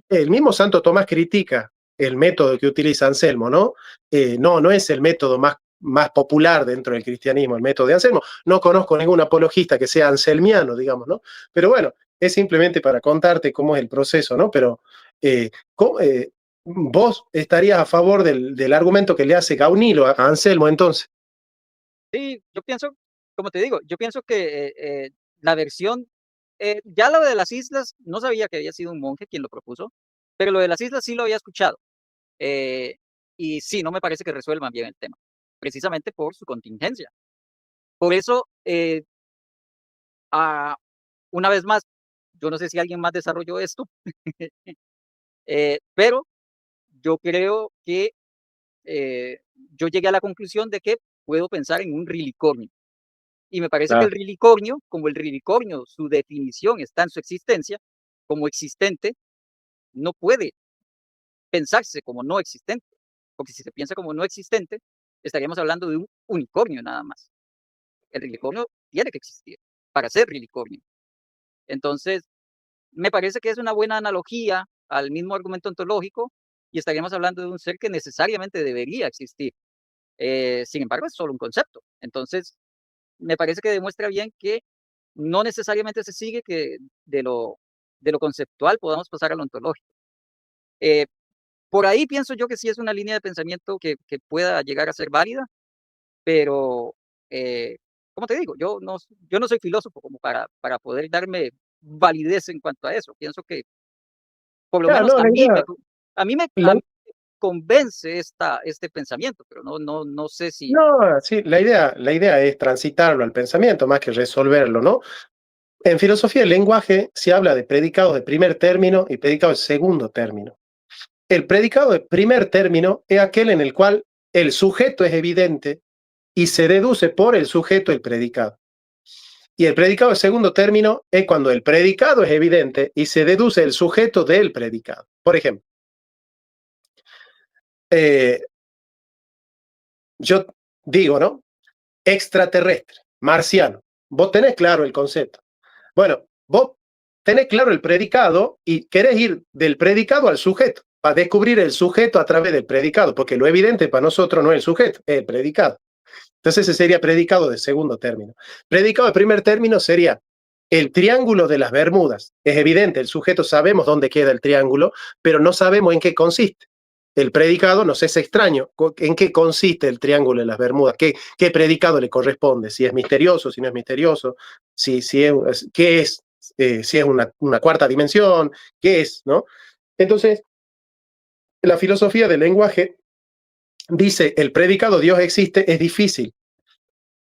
El mismo Santo Tomás critica el método que utiliza Anselmo, ¿no? No es el método más popular dentro del cristianismo, el método de Anselmo. No conozco ningún apologista que sea anselmiano, digamos, ¿no? Pero bueno, es simplemente para contarte cómo es el proceso, ¿no? Pero ¿cómo, vos estarías a favor del argumento que le hace Gaunilo a Anselmo entonces? Sí, yo pienso, como te digo, yo pienso que la versión, ya lo de las islas, no sabía que había sido un monje quien lo propuso, pero lo de las islas sí lo había escuchado. eh, y sí, no me parece que resuelvan bien el tema, precisamente por su contingencia. Por eso, ah, una vez más, yo no sé si alguien más desarrolló esto, pero yo creo que yo llegué a la conclusión de que puedo pensar en un rilicornio. Y me parece que el Claro, rilicornio, como el rilicornio, su definición está en su existencia, como existente, no puede pensarse como no existente, porque si se piensa como no existente, estaríamos hablando de un unicornio nada más. El rilicornio tiene que existir para ser rilicornio. Entonces, me parece que es una buena analogía al mismo argumento ontológico y estaríamos hablando de un ser que necesariamente debería existir. Sin embargo, es solo un concepto. Entonces, me parece que demuestra bien que no necesariamente se sigue que de lo conceptual podamos pasar a lo ontológico. Eh, por ahí pienso yo que sí es una línea de pensamiento que pueda llegar a ser válida, pero, como te digo, yo no soy filósofo como para poder darme validez en cuanto a eso. Pienso que, por lo claro, menos no, a mí me la, convence este pensamiento, pero no sé si. no, sí, la idea es transitarlo al pensamiento más que resolverlo, ¿no? En filosofía del lenguaje se habla de predicados de primer término y predicados de segundo término. El predicado de primer término es aquel en el cual el sujeto es evidente y se deduce por el sujeto el predicado. Y el predicado de segundo término es cuando el predicado es evidente y se deduce el sujeto del predicado. Por ejemplo, eh, yo digo, ¿no? Extraterrestre, marciano. Vos tenés claro el concepto. Bueno, vos tenés claro el predicado y querés ir del predicado al sujeto, para descubrir el sujeto a través del predicado, porque lo evidente para nosotros no es el sujeto, es el predicado. Entonces ese sería predicado de segundo término. Predicado de primer término sería el triángulo de las Bermudas. Es evidente, el sujeto sabemos dónde queda el triángulo, pero no sabemos en qué consiste. El predicado nos es extraño. ¿En qué consiste el triángulo de las Bermudas? ¿Qué predicado le corresponde? Si es misterioso, si no es misterioso, si es, qué es, si es una cuarta dimensión, qué es, ¿no? Entonces, la filosofía del lenguaje dice, el predicado Dios existe es difícil.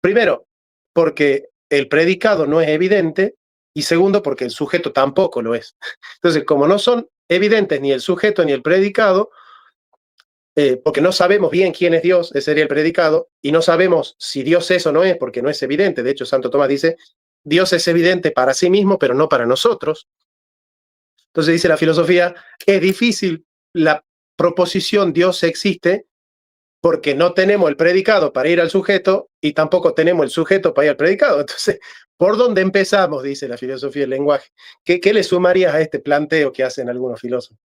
Primero, porque el predicado no es evidente y segundo, porque el sujeto tampoco lo es. Entonces, como no son evidentes ni el sujeto ni el predicado, porque no sabemos bien quién es Dios, ese sería el predicado, y no sabemos si Dios es o no es, porque no es evidente. De hecho, Santo Tomás dice, Dios es evidente para sí mismo, pero no para nosotros. Entonces dice la filosofía, es difícil la proposición Dios existe porque no tenemos el predicado para ir al sujeto y tampoco tenemos el sujeto para ir al predicado. Entonces, ¿por dónde empezamos? Dice la filosofía del lenguaje. ¿Qué le sumarías a este planteo que hacen algunos filósofos?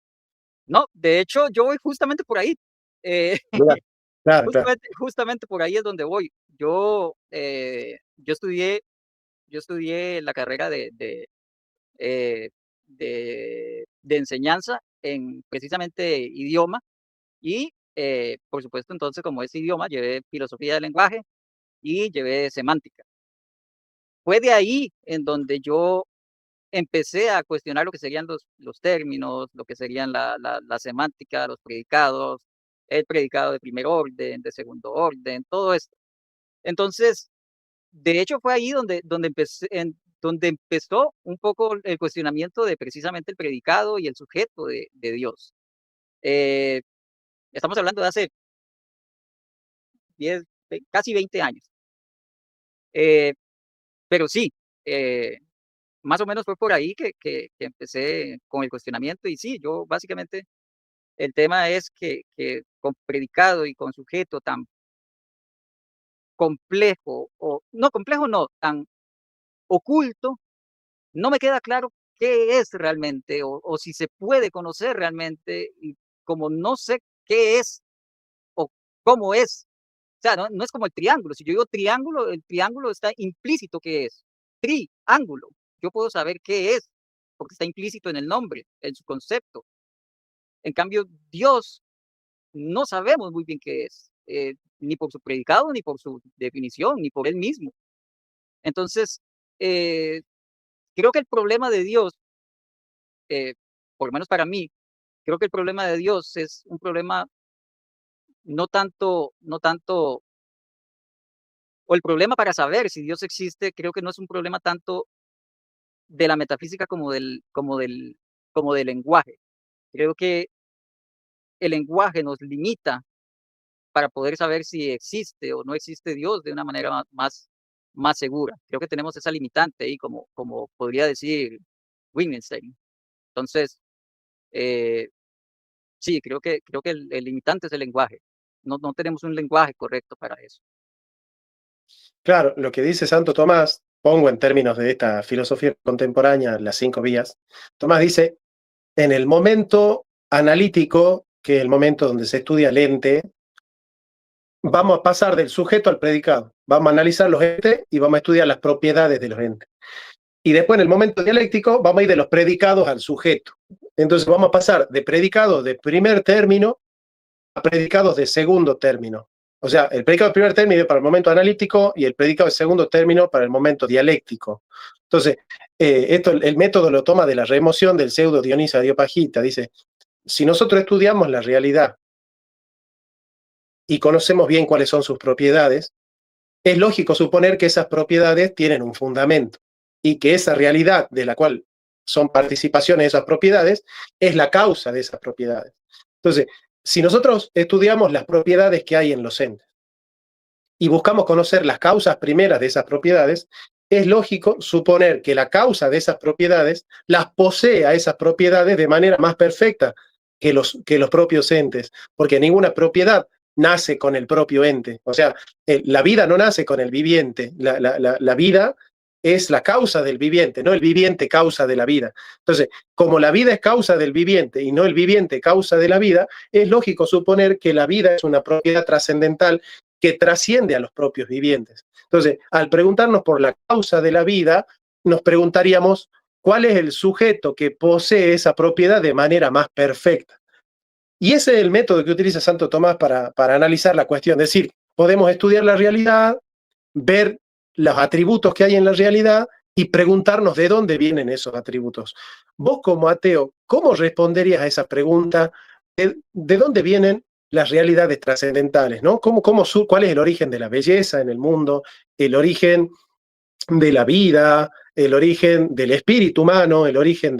No, de hecho, yo voy justamente por ahí. Eh, Claro, claro, claro. justamente por ahí es donde voy. Yo estudié la carrera eh, de enseñanza en precisamente idioma y por supuesto, entonces, como ese idioma, llevé filosofía del lenguaje y llevé semántica. Fue de ahí en donde yo empecé a cuestionar lo que serían los términos, lo que serían la semántica, los predicados, el predicado de primer orden, de segundo orden, todo esto. Entonces, de hecho, fue ahí donde empezó un poco el cuestionamiento de precisamente el predicado y el sujeto de Dios. Eh, Estamos hablando de hace 10, casi 20 años. Eh, pero sí, eh, más o menos fue por ahí que empecé con el cuestionamiento y sí, yo básicamente el tema es que con predicado y con sujeto tan complejo, o no complejo, no, tan oculto, no me queda claro qué es realmente o si se puede conocer realmente y como no sé qué es o cómo es. O sea, no es como el triángulo. Si yo digo triángulo, el triángulo está implícito que es. Triángulo. Yo puedo saber qué es, porque está implícito en el nombre, en su concepto. En cambio, Dios no sabemos muy bien qué es, ni por su predicado, ni por su definición, ni por él mismo. Entonces, eh, creo que el problema de Dios, eh, por lo menos para mí, creo que el problema de Dios es un problema no tanto, o el problema para saber si Dios existe, creo que no es un problema tanto de la metafísica como del lenguaje. Creo que el lenguaje nos limita para poder saber si existe o no existe Dios de una manera más segura. Creo que tenemos esa limitante ahí, como podría decir Wittgenstein. Entonces, eh, sí, creo que el limitante es el lenguaje. No tenemos un lenguaje correcto para eso. Claro, lo que dice Santo Tomás, pongo en términos de esta filosofía contemporánea, las 5 vías. Tomás dice, en el momento analítico, que es el momento donde se estudia el ente, vamos a pasar del sujeto al predicado. Vamos a analizar los entes y vamos a estudiar las propiedades de los entes. Y después, en el momento dialéctico, vamos a ir de los predicados al sujeto. Entonces, vamos a pasar de predicados de primer término a predicados de segundo término. O sea, el predicado de primer término para el momento analítico y el predicado de segundo término para el momento dialéctico. Entonces, esto el método lo toma de la remoción del pseudo Dionisa Areopagita. Dice, si nosotros estudiamos la realidad y conocemos bien cuáles son sus propiedades, es lógico suponer que esas propiedades tienen un fundamento y que esa realidad de la cual son participaciones de esas propiedades es la causa de esas propiedades. Entonces, si nosotros estudiamos las propiedades que hay en los entes y buscamos conocer las causas primeras de esas propiedades, es lógico suponer que la causa de esas propiedades las posee a esas propiedades de manera más perfecta que los propios entes, porque ninguna propiedad nace con el propio ente. O sea, la vida no nace con el viviente, la vida es la causa del viviente, no el viviente causa de la vida. Entonces, como la vida es causa del viviente y no el viviente causa de la vida, es lógico suponer que la vida es una propiedad trascendental que trasciende a los propios vivientes. Entonces, al preguntarnos por la causa de la vida, nos preguntaríamos cuál es el sujeto que posee esa propiedad de manera más perfecta. Y ese es el método que utiliza Santo Tomás para analizar la cuestión. Es decir, podemos estudiar la realidad, ver los atributos que hay en la realidad y preguntarnos de dónde vienen esos atributos. Vos como ateo, ¿cómo responderías a esa pregunta? ¿De dónde vienen las realidades trascendentales? ¿No? ¿Cuál es el origen de la belleza en el mundo? ¿El origen de la vida, el origen del espíritu humano, el origen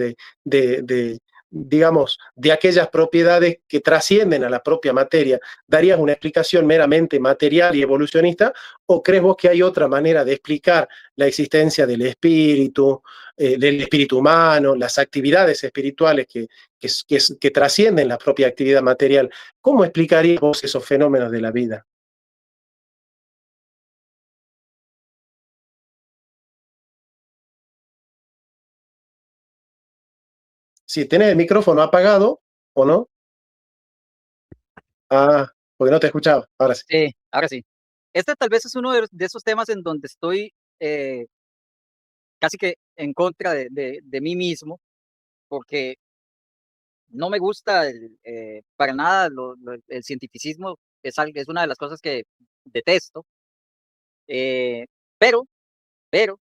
digamos, de aquellas propiedades que trascienden a la propia materia? ¿Darías una explicación meramente material y evolucionista o crees vos que hay otra manera de explicar la existencia del espíritu humano, las actividades espirituales que trascienden la propia actividad material? ¿Cómo explicarías vos esos fenómenos de la vida? Si tenés el micrófono apagado o no. Ah, porque no te escuchaba, ahora sí. Sí, ahora sí. Este tal vez es uno de esos temas en donde estoy casi que en contra de mí mismo, porque no me gusta para nada el cientificismo, es una de las cosas que detesto, eh, pero, pero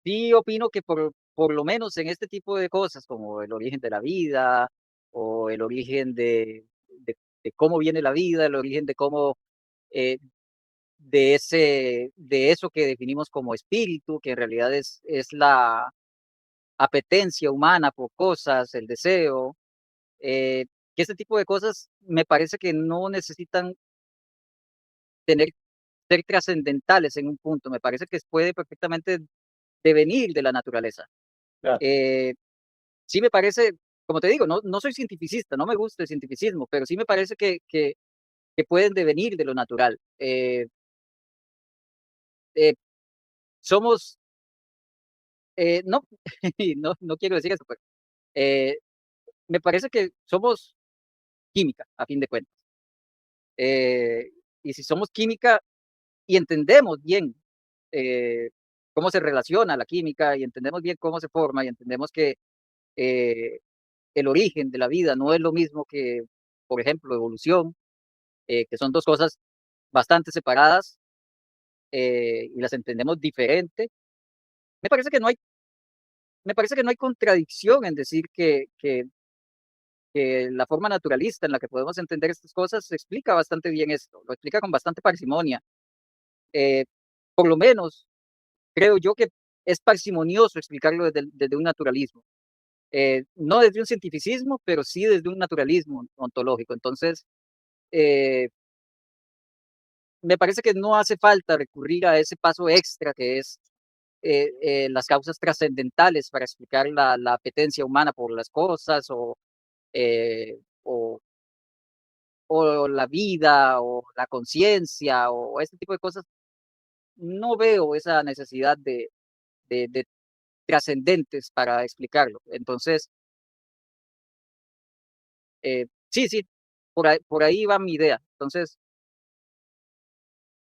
sí opino que por lo menos en este tipo de cosas, como el origen de la vida, o el origen de cómo viene la vida, el origen de cómo, eh, de eso que definimos como espíritu, que en realidad es la apetencia humana por cosas, el deseo, eh, que este tipo de cosas me parece que no necesitan tener ser trascendentales en un punto, me parece que puede perfectamente devenir de la naturaleza. Claro. Eh, sí me parece, como te digo, no soy cientificista, no me gusta el cientificismo, pero sí me parece que pueden devenir de lo natural. Eh, somos, no, no quiero decir eso, pero eh, me parece que somos química, a fin de cuentas. Eh, y si somos química y entendemos bien eh, cómo se relaciona la química y entendemos bien cómo se forma y entendemos que eh, el origen de la vida no es lo mismo que, por ejemplo, evolución, que son dos cosas bastante separadas y las entendemos diferente. Me parece que no hay, me parece que no hay contradicción en decir que la forma naturalista en la que podemos entender estas cosas explica bastante bien esto, lo explica con bastante parsimonia. Eh, por lo menos creo yo que es parsimonioso explicarlo desde un naturalismo. No desde un cientificismo, pero sí desde un naturalismo ontológico. Entonces, eh, me parece que no hace falta recurrir a ese paso extra que es las causas trascendentales para explicar la apetencia humana por las cosas eh, o, o la vida o la conciencia o este tipo de cosas. No veo esa necesidad de trascendentes para explicarlo. Entonces, sí, sí, por ahí va mi idea. Entonces,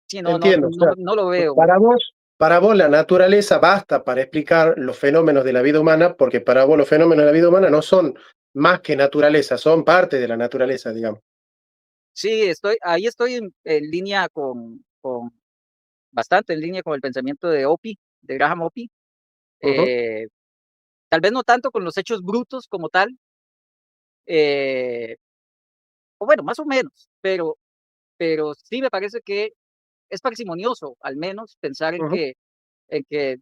sí, Entiendo. O sea, no lo veo. para vos la naturaleza basta para explicar los fenómenos de la vida humana, porque para vos los fenómenos de la vida humana no son más que naturaleza, son parte de la naturaleza, digamos. Sí, ahí estoy en línea bastante en línea con el pensamiento de Opie, de Graham Opie. Ujú. Eh, Tal vez no tanto con los hechos brutos como tal, eh, o bueno, más o menos, pero sí me parece que es parsimonioso, al menos, pensar Ujú. en que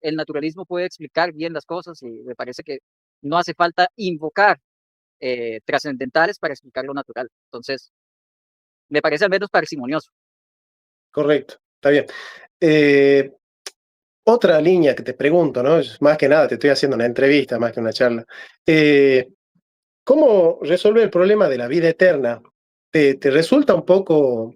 el naturalismo puede explicar bien las cosas y me parece que no hace falta invocar trascendentales para explicar lo natural. Entonces, me parece al menos parsimonioso. Correcto, está bien. Eh, Otra línea que te pregunto, ¿no? Más que nada te estoy haciendo una entrevista, más que una charla. Eh, ¿Cómo resolver el problema de la vida eterna? ¿Te resulta un poco...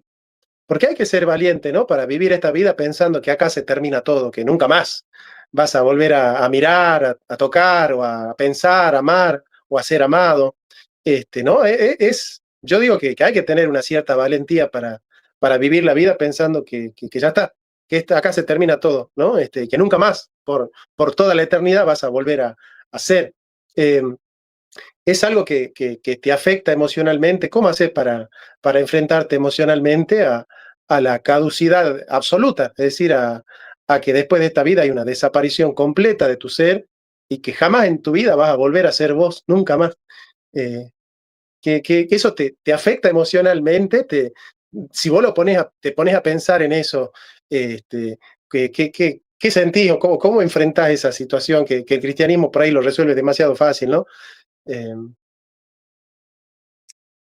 Porque hay que ser valiente, ¿no? Para vivir esta vida pensando que acá se termina todo, que nunca más vas a volver a mirar, a tocar, o a pensar, a amar, o a ser amado. ¿No? Yo digo que hay que tener una cierta valentía para vivir la vida pensando que ya está, acá se termina todo, ¿no? Que nunca más, por toda la eternidad, vas a volver a ser. Eh, ¿Es algo que te afecta emocionalmente? ¿Cómo haces para enfrentarte emocionalmente a la caducidad absoluta? Es decir, a que después de esta vida hay una desaparición completa de tu ser y que jamás en tu vida vas a volver a ser vos, nunca más. Eh, que eso te afecta emocionalmente, si vos te pones a pensar en eso, ¿qué sentís o cómo enfrentás esa situación que el cristianismo por ahí lo resuelve demasiado fácil, ¿no? Eh,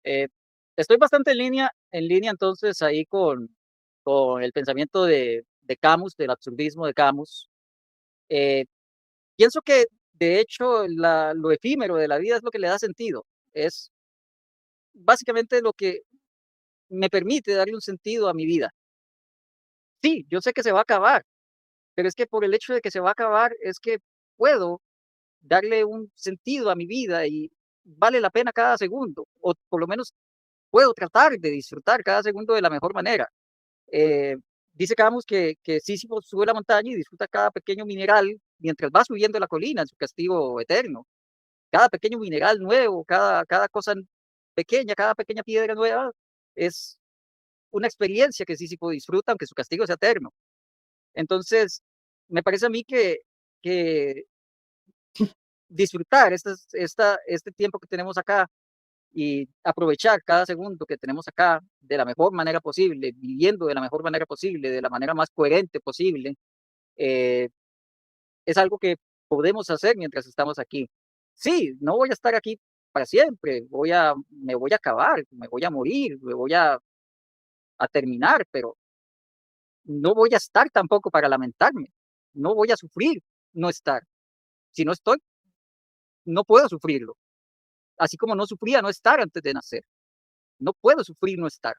Eh, Estoy bastante en línea entonces ahí con el pensamiento de Camus, del absurdismo de Camus. Eh, Pienso que de hecho lo efímero de la vida es lo que le da sentido. Es básicamente lo que me permite darle un sentido a mi vida. Sí, yo sé que se va a acabar, pero es que por el hecho de que se va a acabar es que puedo darle un sentido a mi vida y vale la pena cada segundo, o por lo menos puedo tratar de disfrutar cada segundo de la mejor manera. Eh, Dice Camus que Sísifo sube la montaña y disfruta cada pequeño mineral mientras va subiendo la colina en su castigo eterno. Cada pequeño mineral nuevo, cada cosa pequeña, cada pequeña piedra nueva es una experiencia que Sísifo disfruta, aunque su castigo sea eterno. Entonces, me parece a mí que disfrutar este tiempo que tenemos acá y aprovechar cada segundo que tenemos acá de la mejor manera posible, viviendo de la mejor manera posible, de la manera más coherente posible, eh, es algo que podemos hacer mientras estamos aquí. Sí, no voy a estar aquí para siempre, me voy a acabar, me voy a morir, me voy a terminar, pero no voy a estar tampoco para lamentarme, no voy a sufrir no estar. Si no estoy, no puedo sufrirlo. Así como no sufría no estar antes de nacer. No puedo sufrir no estar.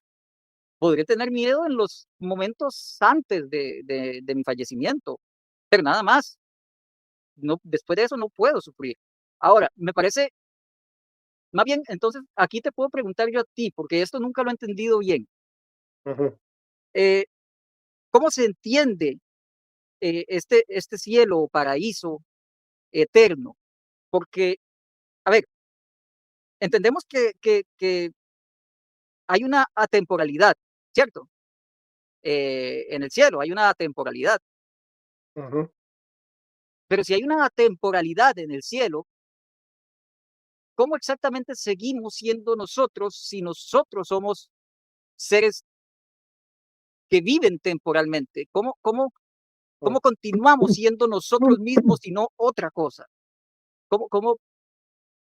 Podré tener miedo en los momentos antes de mi fallecimiento, pero nada más. No, después de eso no puedo sufrir. Ahora, me parece, más bien, entonces aquí te puedo preguntar yo a ti, porque esto nunca lo he entendido bien. Ujú, Eh, ¿Cómo se entiende este cielo o paraíso eterno? Porque, a ver, entendemos que hay una atemporalidad, ¿cierto? En el cielo hay una atemporalidad, ujú. pero si hay una atemporalidad en el cielo, ¿cómo exactamente seguimos siendo nosotros si nosotros somos seres que viven temporalmente? ¿Cómo continuamos siendo nosotros mismos y no otra cosa? ¿Cómo, cómo,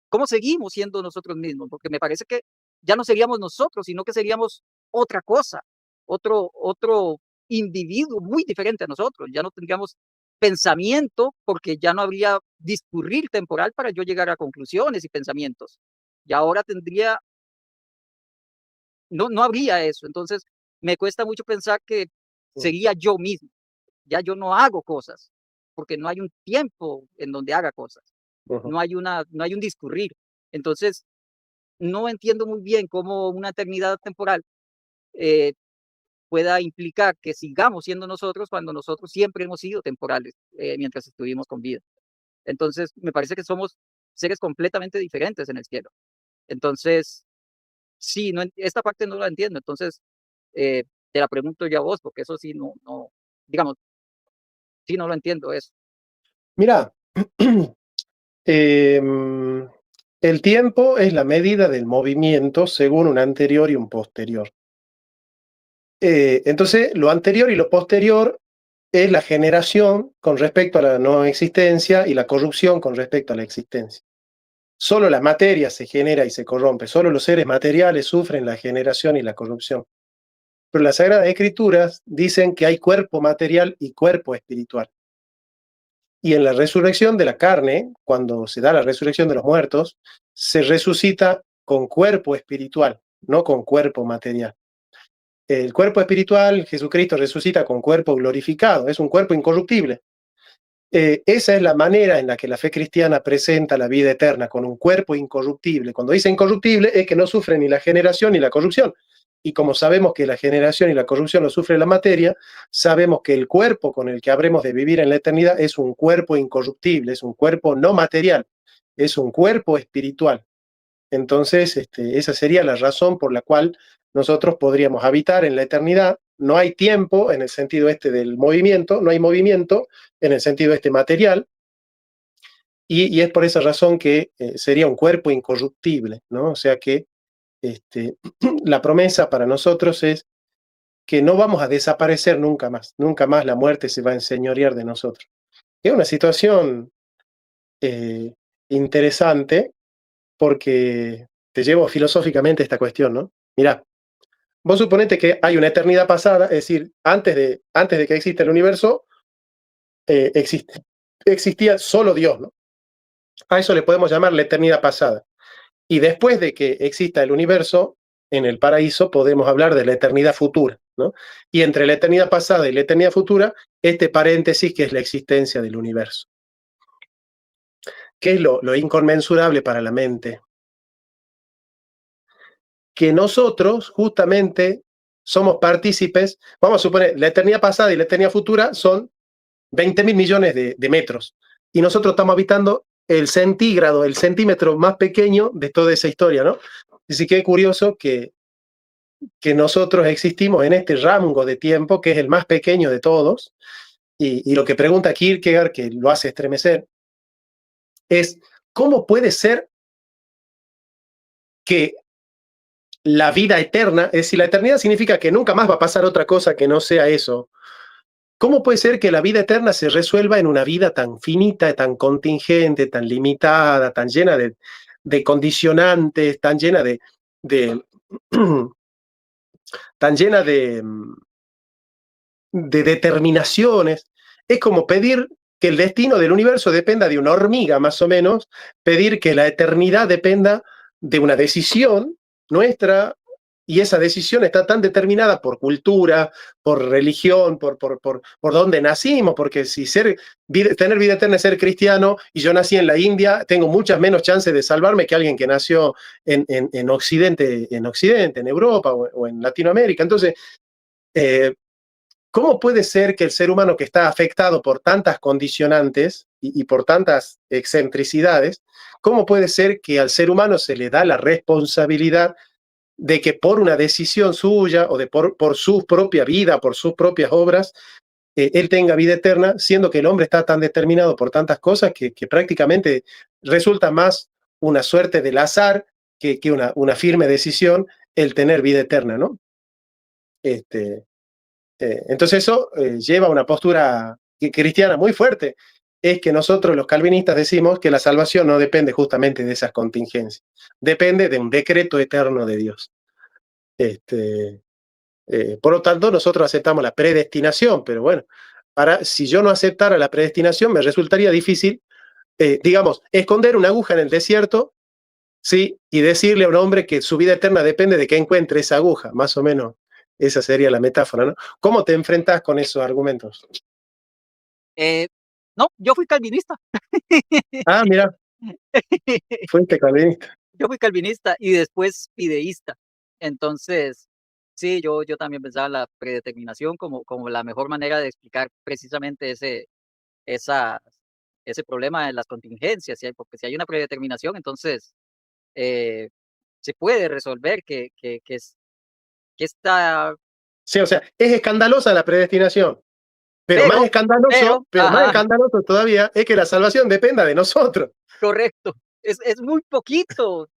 ¿Cómo seguimos siendo nosotros mismos? Porque me parece que ya no seríamos nosotros, sino que seríamos otra cosa, otro individuo muy diferente a nosotros. Ya no tendríamos pensamiento porque ya no habría discurrir temporal para yo llegar a conclusiones y pensamientos. Y ahora no habría eso. Entonces, me cuesta mucho pensar que sería yo mismo. Ya yo no hago cosas porque no hay un tiempo en donde haga cosas. Ujú. No hay un discurrir. Entonces, no entiendo muy bien cómo una eternidad temporal eh, pueda implicar que sigamos siendo nosotros cuando nosotros siempre hemos sido temporales mientras estuvimos con vida. Entonces, me parece que somos seres completamente diferentes en el cielo. Entonces, sí, no, esta parte no la entiendo. Entonces, eh, te la pregunto yo a vos, porque eso sí, digamos, sí, no lo entiendo eso. Mira, em, el tiempo es la medida del movimiento según un anterior y un posterior. Entonces, lo anterior y lo posterior es la generación con respecto a la no existencia y la corrupción con respecto a la existencia. Solo la materia se genera y se corrompe, solo los seres materiales sufren la generación y la corrupción. Pero las Sagradas Escrituras dicen que hay cuerpo material y cuerpo espiritual. Y en la resurrección de la carne, cuando se da la resurrección de los muertos, se resucita con cuerpo espiritual, no con cuerpo material. El cuerpo espiritual, Jesucristo resucita con cuerpo glorificado, es un cuerpo incorruptible. Esa es la manera en la que la fe cristiana presenta la vida eterna, con un cuerpo incorruptible. Cuando dice incorruptible es que no sufre ni la generación ni la corrupción. Y como sabemos que la generación y la corrupción lo sufre la materia, sabemos que el cuerpo con el que habremos de vivir en la eternidad es un cuerpo incorruptible, es un cuerpo no material, es un cuerpo espiritual. Entonces, esa sería la razón por la cual nosotros podríamos habitar en la eternidad. No hay tiempo en el sentido del movimiento, no hay movimiento en el sentido material, y es por esa razón que sería un cuerpo incorruptible, ¿no? O sea que la promesa para nosotros es que no vamos a desaparecer nunca más la muerte se va a enseñorear de nosotros. Es una situación eh, interesante porque te llevo filosóficamente esta cuestión, ¿no? Mirá, vos suponete que hay una eternidad pasada, es decir, antes de que exista el universo, existía solo Dios, ¿no? A eso le podemos llamar la eternidad pasada. Y después de que exista el universo, en el paraíso podemos hablar de la eternidad futura, ¿no? Y entre la eternidad pasada y la eternidad futura, este paréntesis que es la existencia del universo. ¿Qué es lo inconmensurable para la mente? Que nosotros justamente somos partícipes, vamos a suponer, la eternidad pasada y la eternidad futura son 20.000 millones de metros, y nosotros estamos habitando el centígrado, el centímetro más pequeño de toda esa historia, ¿no? Así que es curioso que nosotros existimos en este rango de tiempo, que es el más pequeño de todos, y lo que pregunta Kierkegaard, que lo hace estremecer, es ¿cómo puede ser que la vida eterna, es decir, la eternidad significa que nunca más va a pasar otra cosa que no sea eso? ¿Cómo puede ser que la vida eterna se resuelva en una vida tan finita, tan contingente, tan limitada, tan llena de condicionantes, tan llena de tan llena de determinaciones? Es como pedir que el destino del universo dependa de una hormiga, más o menos, pedir que la eternidad dependa de una decisión nuestra, y esa decisión está tan determinada por cultura, por religión, por dónde nacimos, porque si tener vida eterna es ser cristiano, y yo nací en la India, tengo muchas menos chances de salvarme que alguien que nació en Occidente, en Europa o en Latinoamérica. Entonces, eh, ¿cómo puede ser que el ser humano, que está afectado por tantas condicionantes y por tantas excentricidades, cómo puede ser que al ser humano se le da la responsabilidad de que por una decisión suya o por su propia vida, por sus propias obras, él tenga vida eterna, siendo que el hombre está tan determinado por tantas cosas que prácticamente resulta más una suerte del azar que una firme decisión el tener vida eterna, ¿no? Este, entonces eso lleva a una postura cristiana muy fuerte. Es que nosotros los calvinistas decimos que la salvación no depende justamente de esas contingencias, depende de un decreto eterno de Dios. Este, por lo tanto, nosotros aceptamos la predestinación, pero bueno, si yo no aceptara la predestinación, me resultaría difícil, digamos, esconder una aguja en el desierto, ¿sí? Y decirle a un hombre que su vida eterna depende de que encuentre esa aguja, más o menos. Esa sería la metáfora, ¿no? ¿Cómo te enfrentas con esos argumentos? No, yo fui calvinista. Ah, mira, fuiste calvinista. Yo fui calvinista y después fideísta. Entonces, sí, yo también pensaba en la predeterminación como la mejor manera de explicar precisamente esa ese problema de las contingencias, porque si hay una predeterminación, entonces, eh, se puede resolver que esta Sí, o sea, es escandalosa la predestinación, pero pero más ajá, escandaloso todavía es que la salvación dependa de nosotros. correcto. Es muy poquito,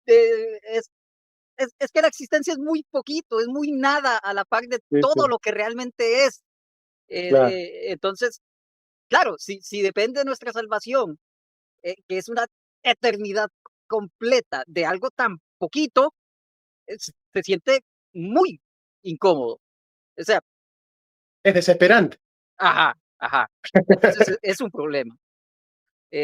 es es que la existencia es muy poquito, es muy nada a la par de Sí, todo sí, lo que realmente es. claro. Entonces, claro, si depende de nuestra salvación, que es una eternidad completa de algo tan poquito, se siente muy incómodo. O sea, Es desesperante. ajá, ajá. Entonces es un problema.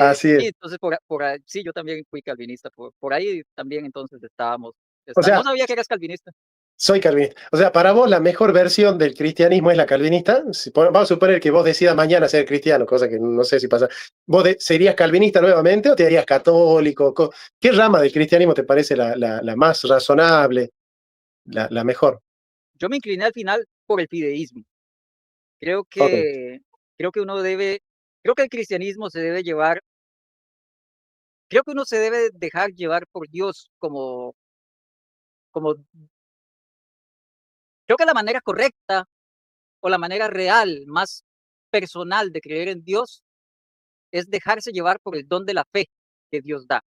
Así Sí, es. entonces por ahí, sí, yo también fui calvinista, por ahí también entonces O no sea, sabía que eras calvinista. soy calvinista. O sea, para vos la mejor versión del cristianismo es la calvinista. Vamos a suponer que vos decidas mañana ser cristiano, cosa que no sé si pasa. ¿Vos serías calvinista nuevamente o te harías católico? ¿Qué rama del cristianismo te parece la más razonable, la mejor? Yo me incliné al final por el fideísmo. Creo Ok. que creo que uno debe creo que el cristianismo se debe llevar creo que uno se debe dejar llevar por Dios como creo que la manera correcta o la manera real, más personal de creer en Dios es dejarse llevar por el don de la fe que Dios da.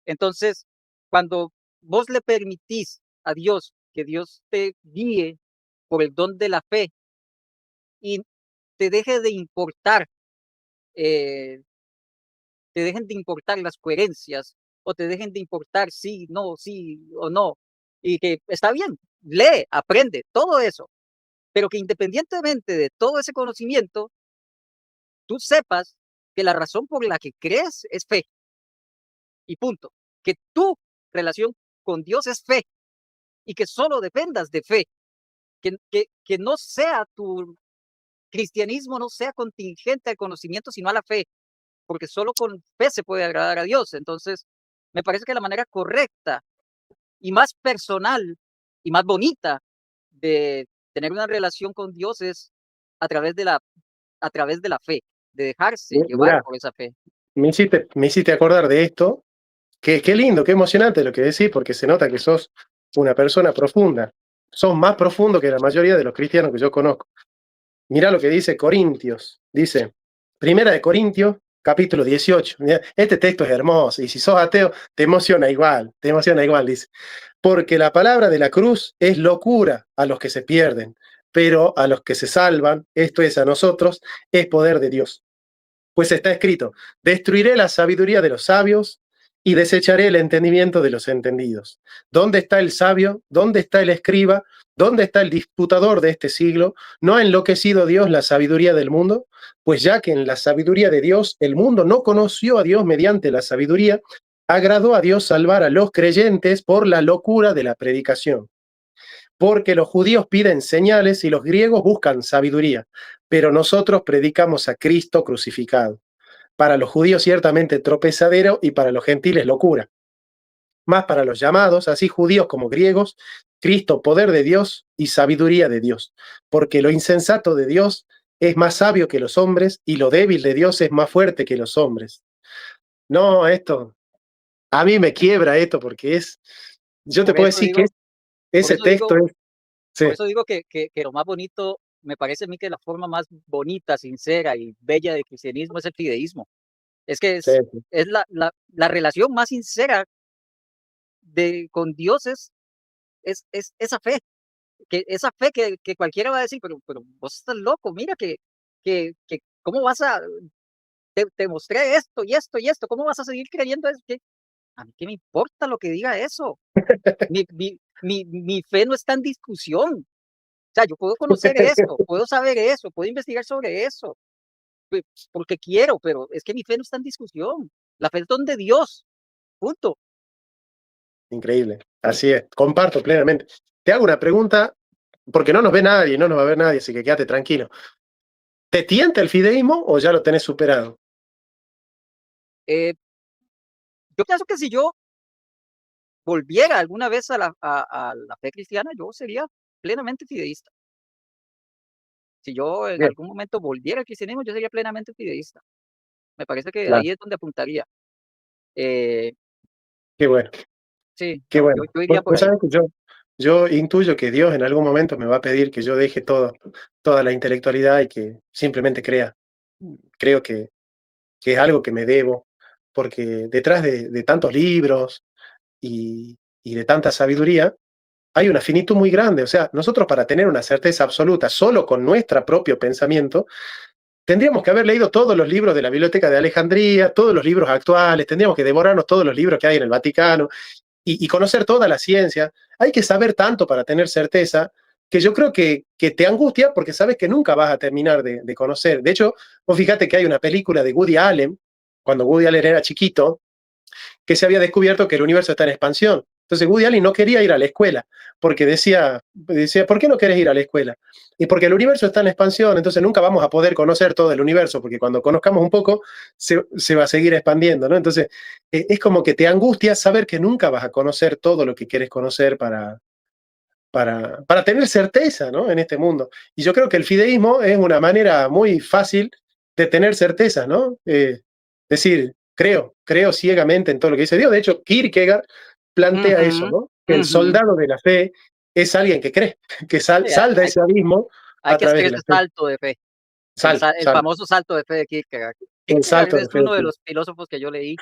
Entonces, cuando vos le permitís a Dios que Dios te guíe por el don de la fe y te deje de importar, eh, te dejen de importar las coherencias o te dejen de importar sí o no, y que está bien, lee, aprende, todo eso, pero que independientemente de todo ese conocimiento, tú sepas que la razón por la que crees es fe y punto, que tu relación con Dios es fe y que solo dependas de fe, que no sea tu cristianismo, no sea contingente al conocimiento, sino a la fe, porque solo con fe se puede agradar a Dios. Entonces, me parece que la manera correcta y más personal y más bonita de tener una relación con Dios es a través de la, a través de la fe, de dejarse llevar Mira, por esa fe. me hiciste acordar de esto. Qué lindo, qué emocionante lo que decís, porque se nota que sos una persona profunda. Sos más profundo que la mayoría de los cristianos que yo conozco. Mirá lo que dice Corintios. Dice, Primera de Corintios, capítulo 18. Mirá, este texto es hermoso, y si sos ateo, te emociona igual, dice. Porque la palabra de la cruz es locura a los que se pierden, pero a los que se salvan, esto es a nosotros, es poder de Dios. Pues está escrito, destruiré la sabiduría de los sabios y desecharé el entendimiento de los entendidos. ¿Dónde está el sabio? ¿Dónde está el escriba? ¿Dónde está el disputador de este siglo? ¿No ha enloquecido Dios la sabiduría del mundo? Pues ya que en la sabiduría de Dios el mundo no conoció a Dios mediante la sabiduría, agradó a Dios salvar a los creyentes por la locura de la predicación. Porque los judíos piden señales y los griegos buscan sabiduría, pero nosotros predicamos a Cristo crucificado. Para los judíos ciertamente tropezadero y para los gentiles locura. Más para los llamados, así judíos como griegos, Cristo poder de Dios y sabiduría de Dios. Porque lo insensato de Dios es más sabio que los hombres y lo débil de Dios es más fuerte que los hombres. No, a mí me quiebra esto porque yo te Por puedo eso decir que digo, por ese eso texto digo, es, sí, por eso digo que lo más bonito, me parece a mí que la forma más bonita, sincera y bella del cristianismo es el fideísmo. Es que sí, es, sí. es la relación más sincera con Dios es esa fe, que cualquiera va a decir, pero vos estás loco, mira que ¿cómo vas a, te mostré esto y esto y esto, ¿cómo vas a seguir creyendo eso? A mí qué me importa lo que diga eso. Mi fe no está en discusión. O sea, yo puedo conocer esto, puedo saber eso, puedo investigar sobre eso, pues, porque quiero, pero es que mi fe no está en discusión. La fe es don de Dios, punto. Increíble. Así es, comparto plenamente. Te hago una pregunta, porque no nos ve nadie, no nos va a ver nadie, así que quédate tranquilo. ¿Te tienta el fideísmo o ya lo tenés superado? Eh, yo pienso que si yo volviera alguna vez a la fe cristiana, yo sería plenamente fideísta. Si yo en Bien, algún momento volviera al cristianismo, yo sería plenamente fideísta. Me parece que claro, ahí es donde apuntaría. Eh, qué bueno, sí, qué no, bueno. yo iría por Vos ahí. sabés que yo intuyo que Dios en algún momento me va a pedir que yo deje toda la intelectualidad y que simplemente crea. Creo que es algo que me debo, porque detrás de tantos libros y de tanta sabiduría, hay una finitud muy grande. O sea, nosotros para tener una certeza absoluta solo con nuestro propio pensamiento, tendríamos que haber leído todos los libros de la Biblioteca de Alejandría, todos los libros actuales, tendríamos que devorarnos todos los libros que hay en el Vaticano y conocer toda la ciencia. Hay que saber tanto para tener certeza que yo creo que te angustia porque sabes que nunca vas a terminar de conocer. De hecho, vos fíjate que hay una película de Woody Allen, cuando Woody Allen era chiquito, que se había descubierto que el universo está en expansión. Entonces Woody Allen no quería ir a la escuela, porque decía, ¿por qué no querés ir a la escuela? Y porque el universo está en expansión, entonces nunca vamos a poder conocer todo el universo, porque cuando conozcamos un poco, se va a seguir expandiendo, ¿no? Entonces, es como que te angustia saber que nunca vas a conocer todo lo que quieres conocer para tener certeza, ¿no? En este mundo. Y yo creo que el fideísmo es una manera muy fácil de tener certeza, ¿no? Decir, creo ciegamente en todo lo que dice Dios. De hecho, Kierkegaard plantea eso, Ujú, ¿no? Que el ujú. soldado de la fe es alguien que cree, que Sí, sal de ese abismo hay a que través hacer de ese la fe. salto de fe, el Salto, famoso salto de fe de Kierkegaard. el Kierkegaard salto de es fe. uno de los filósofos que yo leí,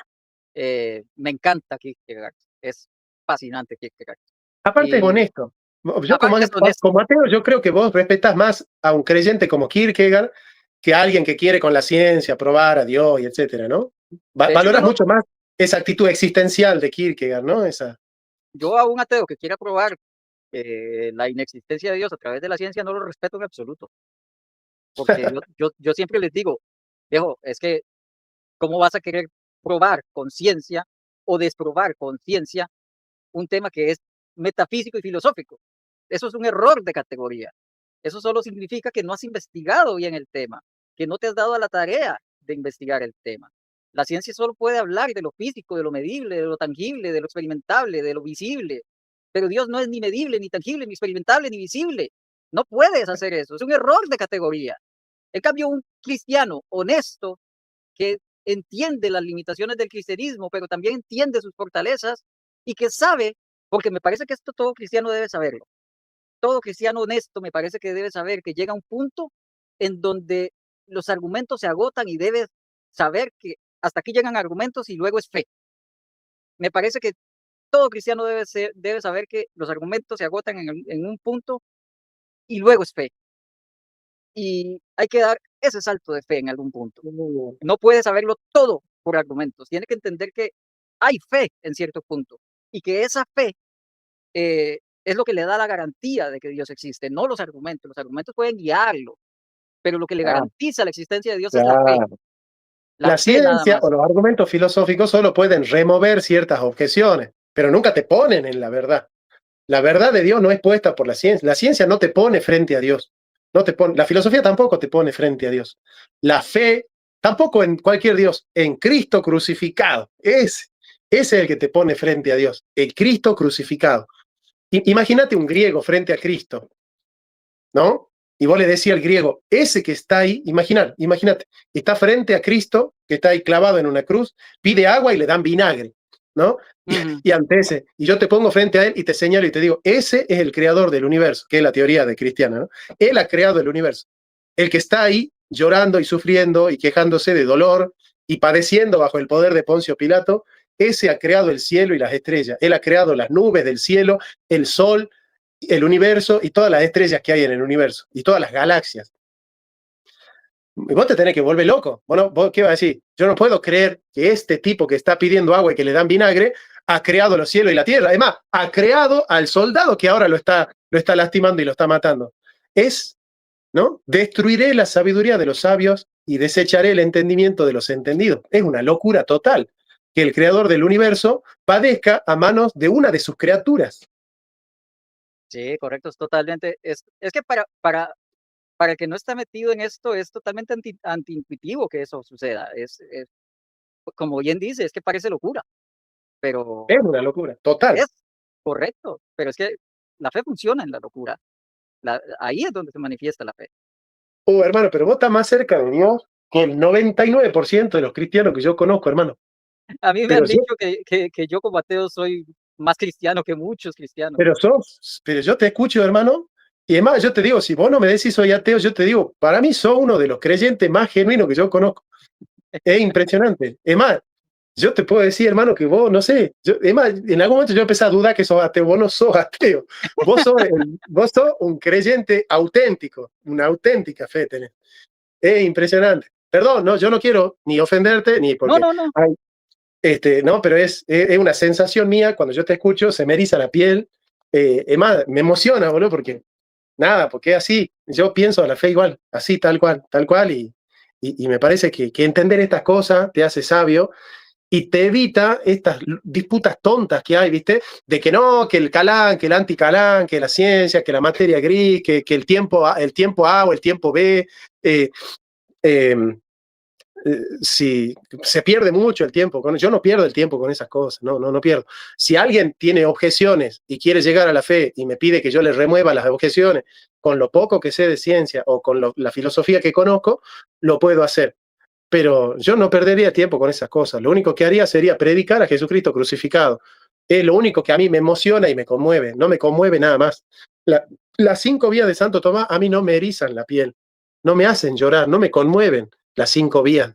me encanta Kierkegaard, es fascinante Kierkegaard. Aparte es Y honesto. Yo como, aparte es honesto. como ateo, yo creo que vos respetas más a un creyente como Kierkegaard que a alguien que quiere con la ciencia probar a Dios y etcétera, ¿no? De hecho, Valoras mucho más esa actitud existencial de Kierkegaard, ¿no? yo a un ateo que quiera probar la inexistencia de Dios a través de la ciencia no lo respeto en absoluto, porque yo siempre les digo, viejo, es que ¿cómo vas a querer probar con ciencia o desprobar con ciencia un tema que es metafísico y filosófico? Eso es un error de categoría. Eso solo significa que no has investigado bien el tema, que no te has dado a la tarea de investigar el tema. La ciencia solo puede hablar de lo físico, de lo medible, de lo tangible, de lo experimentable, de lo visible. Pero Dios no es ni medible, ni tangible, ni experimentable, ni visible. No puedes hacer eso. Es un error de categoría. En cambio, un cristiano honesto que entiende las limitaciones del cristianismo, pero también entiende sus fortalezas y que sabe, porque me parece que esto todo cristiano debe saberlo. Todo cristiano honesto me parece que debe saber que llega un punto en donde los argumentos se agotan y debe saber que hasta aquí llegan argumentos y luego es fe. Me parece que todo cristiano debe saber que los argumentos se agotan en un punto y luego es fe. Y hay que dar ese salto de fe en algún punto. Mm. No puede saberlo todo por argumentos. Tiene que entender que hay fe en cierto punto y que esa fe es lo que le da la garantía de que Dios existe, no los argumentos. Los argumentos pueden guiarlo, pero lo que le Ah, garantiza la existencia de Dios es claro. la La fe nada ciencia o más. los argumentos filosóficos solo pueden remover ciertas objeciones, pero nunca te ponen en la verdad. La verdad de Dios no es puesta por la ciencia. La ciencia no te pone frente a Dios. No te pone, la filosofía tampoco te pone frente a Dios. La fe tampoco en cualquier Dios, en Cristo crucificado. Ese es el que te pone frente a Dios, el Cristo crucificado. Imagínate un griego frente a Cristo, ¿no? Y vos le decís al griego, ese que está ahí, imagínate, está frente a Cristo, que está ahí clavado en una cruz, pide agua y le dan vinagre, ¿no? Ujú. Y ante ese, y yo te pongo frente a él y te señalo y te digo, ese es el creador del universo, que es la teoría de Cristiana, ¿no? Él ha creado el universo. El que está ahí llorando y sufriendo y quejándose de dolor y padeciendo bajo el poder de Poncio Pilato, ese ha creado el cielo y las estrellas. Él ha creado las nubes del cielo, el sol, el universo y todas las estrellas que hay en el universo y todas las galaxias. Y vos te tenés que volver loco. Bueno, ¿vos qué vas a decir? Yo no puedo creer que este tipo que está pidiendo agua y que le dan vinagre ha creado los cielos y la tierra. Además, ha creado al soldado que ahora lo está lastimando y lo está matando. Es, ¿no? Destruiré la sabiduría de los sabios y desecharé el entendimiento de los entendidos. Es una locura total que el creador del universo padezca a manos de una de sus criaturas. Sí, correcto, es totalmente. Es que para el que no está metido en esto, es totalmente antiintuitivo que eso suceda. Como bien dice, es que parece locura, pero Es una locura total. es correcto. Pero es que la fe funciona en la locura. Ahí es donde se manifiesta la fe. Hermano, pero vos estás más cerca de Dios que el 99% de los cristianos que yo conozco, hermano. A mí me Pero han yo, dicho que yo como ateo soy más cristiano que muchos cristianos. pero yo te escucho, hermano, y además yo te digo, si vos no me decís soy ateo, yo te digo, para mí sos uno de los creyentes más genuinos que yo conozco. Es impresionante. Es más, yo te puedo decir, hermano, que vos, no sé, es más, en algún momento yo empecé a dudar que sos ateo, vos no sos ateo, vos sos un creyente auténtico, una auténtica fe tenés. Es impresionante. Perdón, no, yo no quiero ni ofenderte, ni No, porque no, no. hay, no, pero es una sensación mía, cuando yo te escucho, se me eriza la piel, es más, me emociona, boludo, porque nada, porque es así, yo pienso a la fe igual, así, tal cual, y me parece que entender estas cosas te hace sabio y te evita estas disputas tontas que hay, ¿viste? De que no, que el Calán, que el anticalán, que la ciencia, que la materia gris, que el tiempo A o el tiempo B, eh, eh, si se pierde mucho el tiempo, yo no pierdo el tiempo con esas cosas, no pierdo. Si alguien tiene objeciones y quiere llegar a la fe y me pide que yo le remueva las objeciones con lo poco que sé de ciencia o con la filosofía que conozco, lo puedo hacer. Pero yo no perdería tiempo con esas cosas. Lo único que haría sería predicar a Jesucristo crucificado. Es lo único que a mí me emociona y me conmueve. No me conmueve nada más. Las 5 vías de Santo Tomás a mí no me erizan la piel, no me hacen llorar, no me conmueven las 5 vías.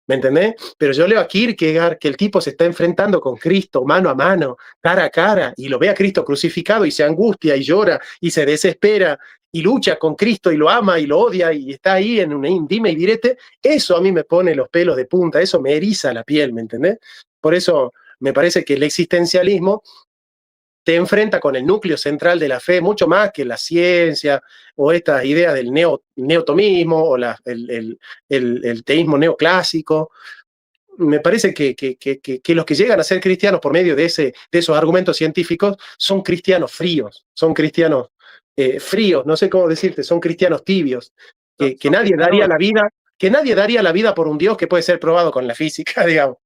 ¿Me entendés? Pero yo leo a Kierkegaard que el tipo se está enfrentando con Cristo mano a mano, cara a cara, y lo ve a Cristo crucificado y se angustia y llora y se desespera y lucha con Cristo y lo ama y lo odia y está ahí en un dime y direte. Eso a mí me pone los pelos de punta, eso me eriza la piel, ¿me entendés? Por eso me parece que el existencialismo te enfrenta con el núcleo central de la fe mucho más que la ciencia o estas ideas del neotomismo o el teísmo neoclásico. Me parece que los que llegan a ser cristianos por medio de esos argumentos científicos son cristianos fríos, son cristianos fríos, no sé cómo decirte, son cristianos tibios, que Son nadie daría cristianos, la vida, que nadie daría la vida por un Dios que puede ser probado con la física, digamos.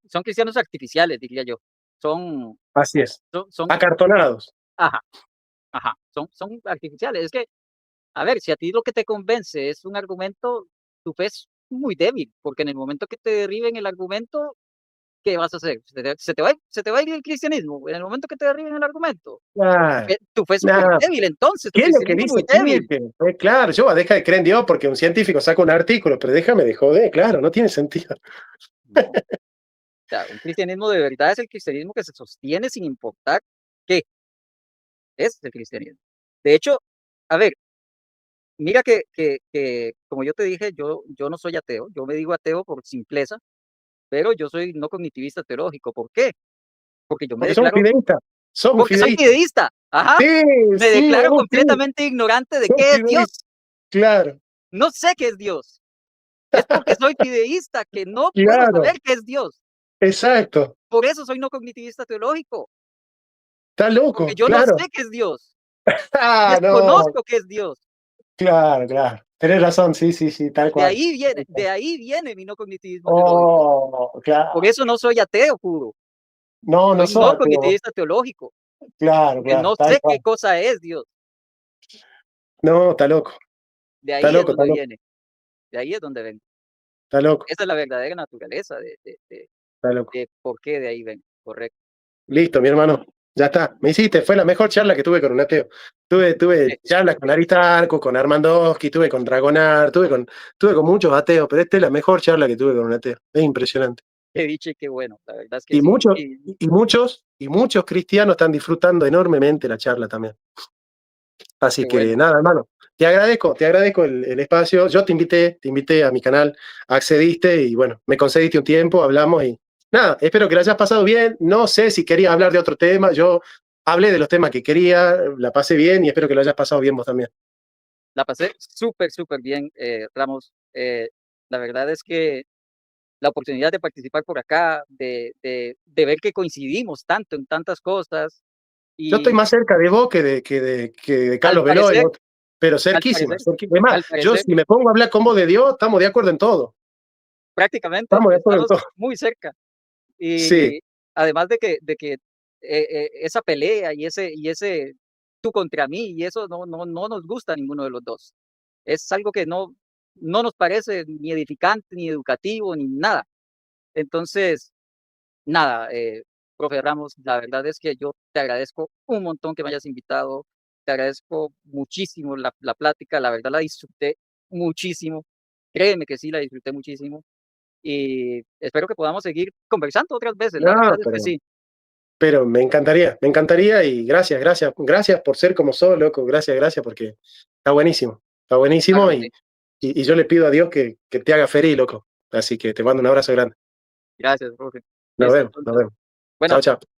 son cristianos artificiales, diría yo. Son, Así es. son, Acartonados. ajá, ajá, son artificiales. Es que, a ver, si a ti lo que te convence es un argumento, tu fe muy débil, porque en el momento que te derriben el argumento, ¿qué vas a hacer? Se te va a ir el cristianismo en el momento que te derriben el argumento. Claro. Tu fe es súper Nada, débil, entonces, tu ¿qué es lo que cristianismo es dice muy débil. Kirchner? Claro, yo deja de creer en Dios porque un científico saca un artículo, pero déjame de joder, claro, no tiene sentido. No, o sea, un cristianismo de verdad es el cristianismo que se sostiene sin importar qué, es el cristianismo. De hecho, a ver, mira que como yo te dije, yo no soy ateo, yo me digo ateo por simpleza, pero yo soy no cognitivista teológico, ¿por qué? Porque yo me Porque somos declaro fideístas, somos porque soy fideístas. fideísta, ajá, Sí, me sí, declaro sí, completamente ignorante de somos qué es fideístas, Dios, claro, no sé qué es Dios, es porque soy fideísta que no puedo claro, saber qué es Dios, exacto. por eso soy no cognitivista teológico, Está porque loco, yo no claro. sé qué es Dios, Ah, no, desconozco qué es Dios, claro, claro. Tenés razón, sí, sí, sí, tal cual. Tal cual. de ahí viene mi no cognitivismo teológico, Oh, por claro. eso no soy ateo puro, No, no soy sos no ateo vos. cognitivista teológico, Claro, porque claro, no tal sé qué cual. cosa es Dios, No, está loco, de está ahí es loco, está donde loco, viene, de ahí es donde vengo. está loco, Esa es la verdadera naturaleza está loco. de por qué de ahí vengo, correcto. Listo, mi hermano. Ya está. Me hiciste, fue la mejor charla que tuve con un ateo. Tuve charlas con Aristarco, con Armandowski, tuve con Dragonar, tuve con muchos ateos, pero esta es la mejor charla que tuve con un ateo. Es impresionante. Qué dicho y qué bueno, la verdad es que Y sí, muchos, y muchos cristianos están disfrutando enormemente la charla también. qué Así que bueno. nada, hermano, te agradezco el espacio. Yo te invité a mi canal, accediste y bueno, me concediste un tiempo, hablamos y nada, espero que la hayas pasado bien. No sé si querías hablar de otro tema, yo hablé de los temas que quería, la pasé bien y espero que lo hayas pasado bien vos también. La pasé súper, súper bien, Ramos. La verdad es que la oportunidad de participar por acá, de ver que coincidimos tanto en tantas cosas Yo estoy y más cerca de vos que de al Carlos Veloy, parecer, ¿no? Pero al cerquísima, parecer, cerquísima. Es más, al yo parecer, si me pongo a hablar con vos de Dios, estamos de acuerdo en todo. prácticamente Estamos de acuerdo en estamos todo. muy cerca. Sí, Y además de que esa pelea y ese tú contra mí y eso no nos gusta a ninguno de los dos. Es algo que no nos parece ni edificante, ni educativo, ni nada. Entonces, nada, profe Ramos, la verdad es que yo te agradezco un montón que me hayas invitado, te agradezco muchísimo la plática, la verdad la disfruté muchísimo, créeme que sí, la disfruté muchísimo y espero que podamos seguir conversando otras veces, la no, verdad es que sí, pero me encantaría y gracias, gracias, gracias por ser como sos, loco, gracias, gracias, porque está claro buenísimo que sí. y yo le pido a Dios que te haga feliz, loco. Así que te mando un abrazo grande. Gracias, profe. Nos Listo, vemos, nos entonces, vemos. buenas Chao, chao.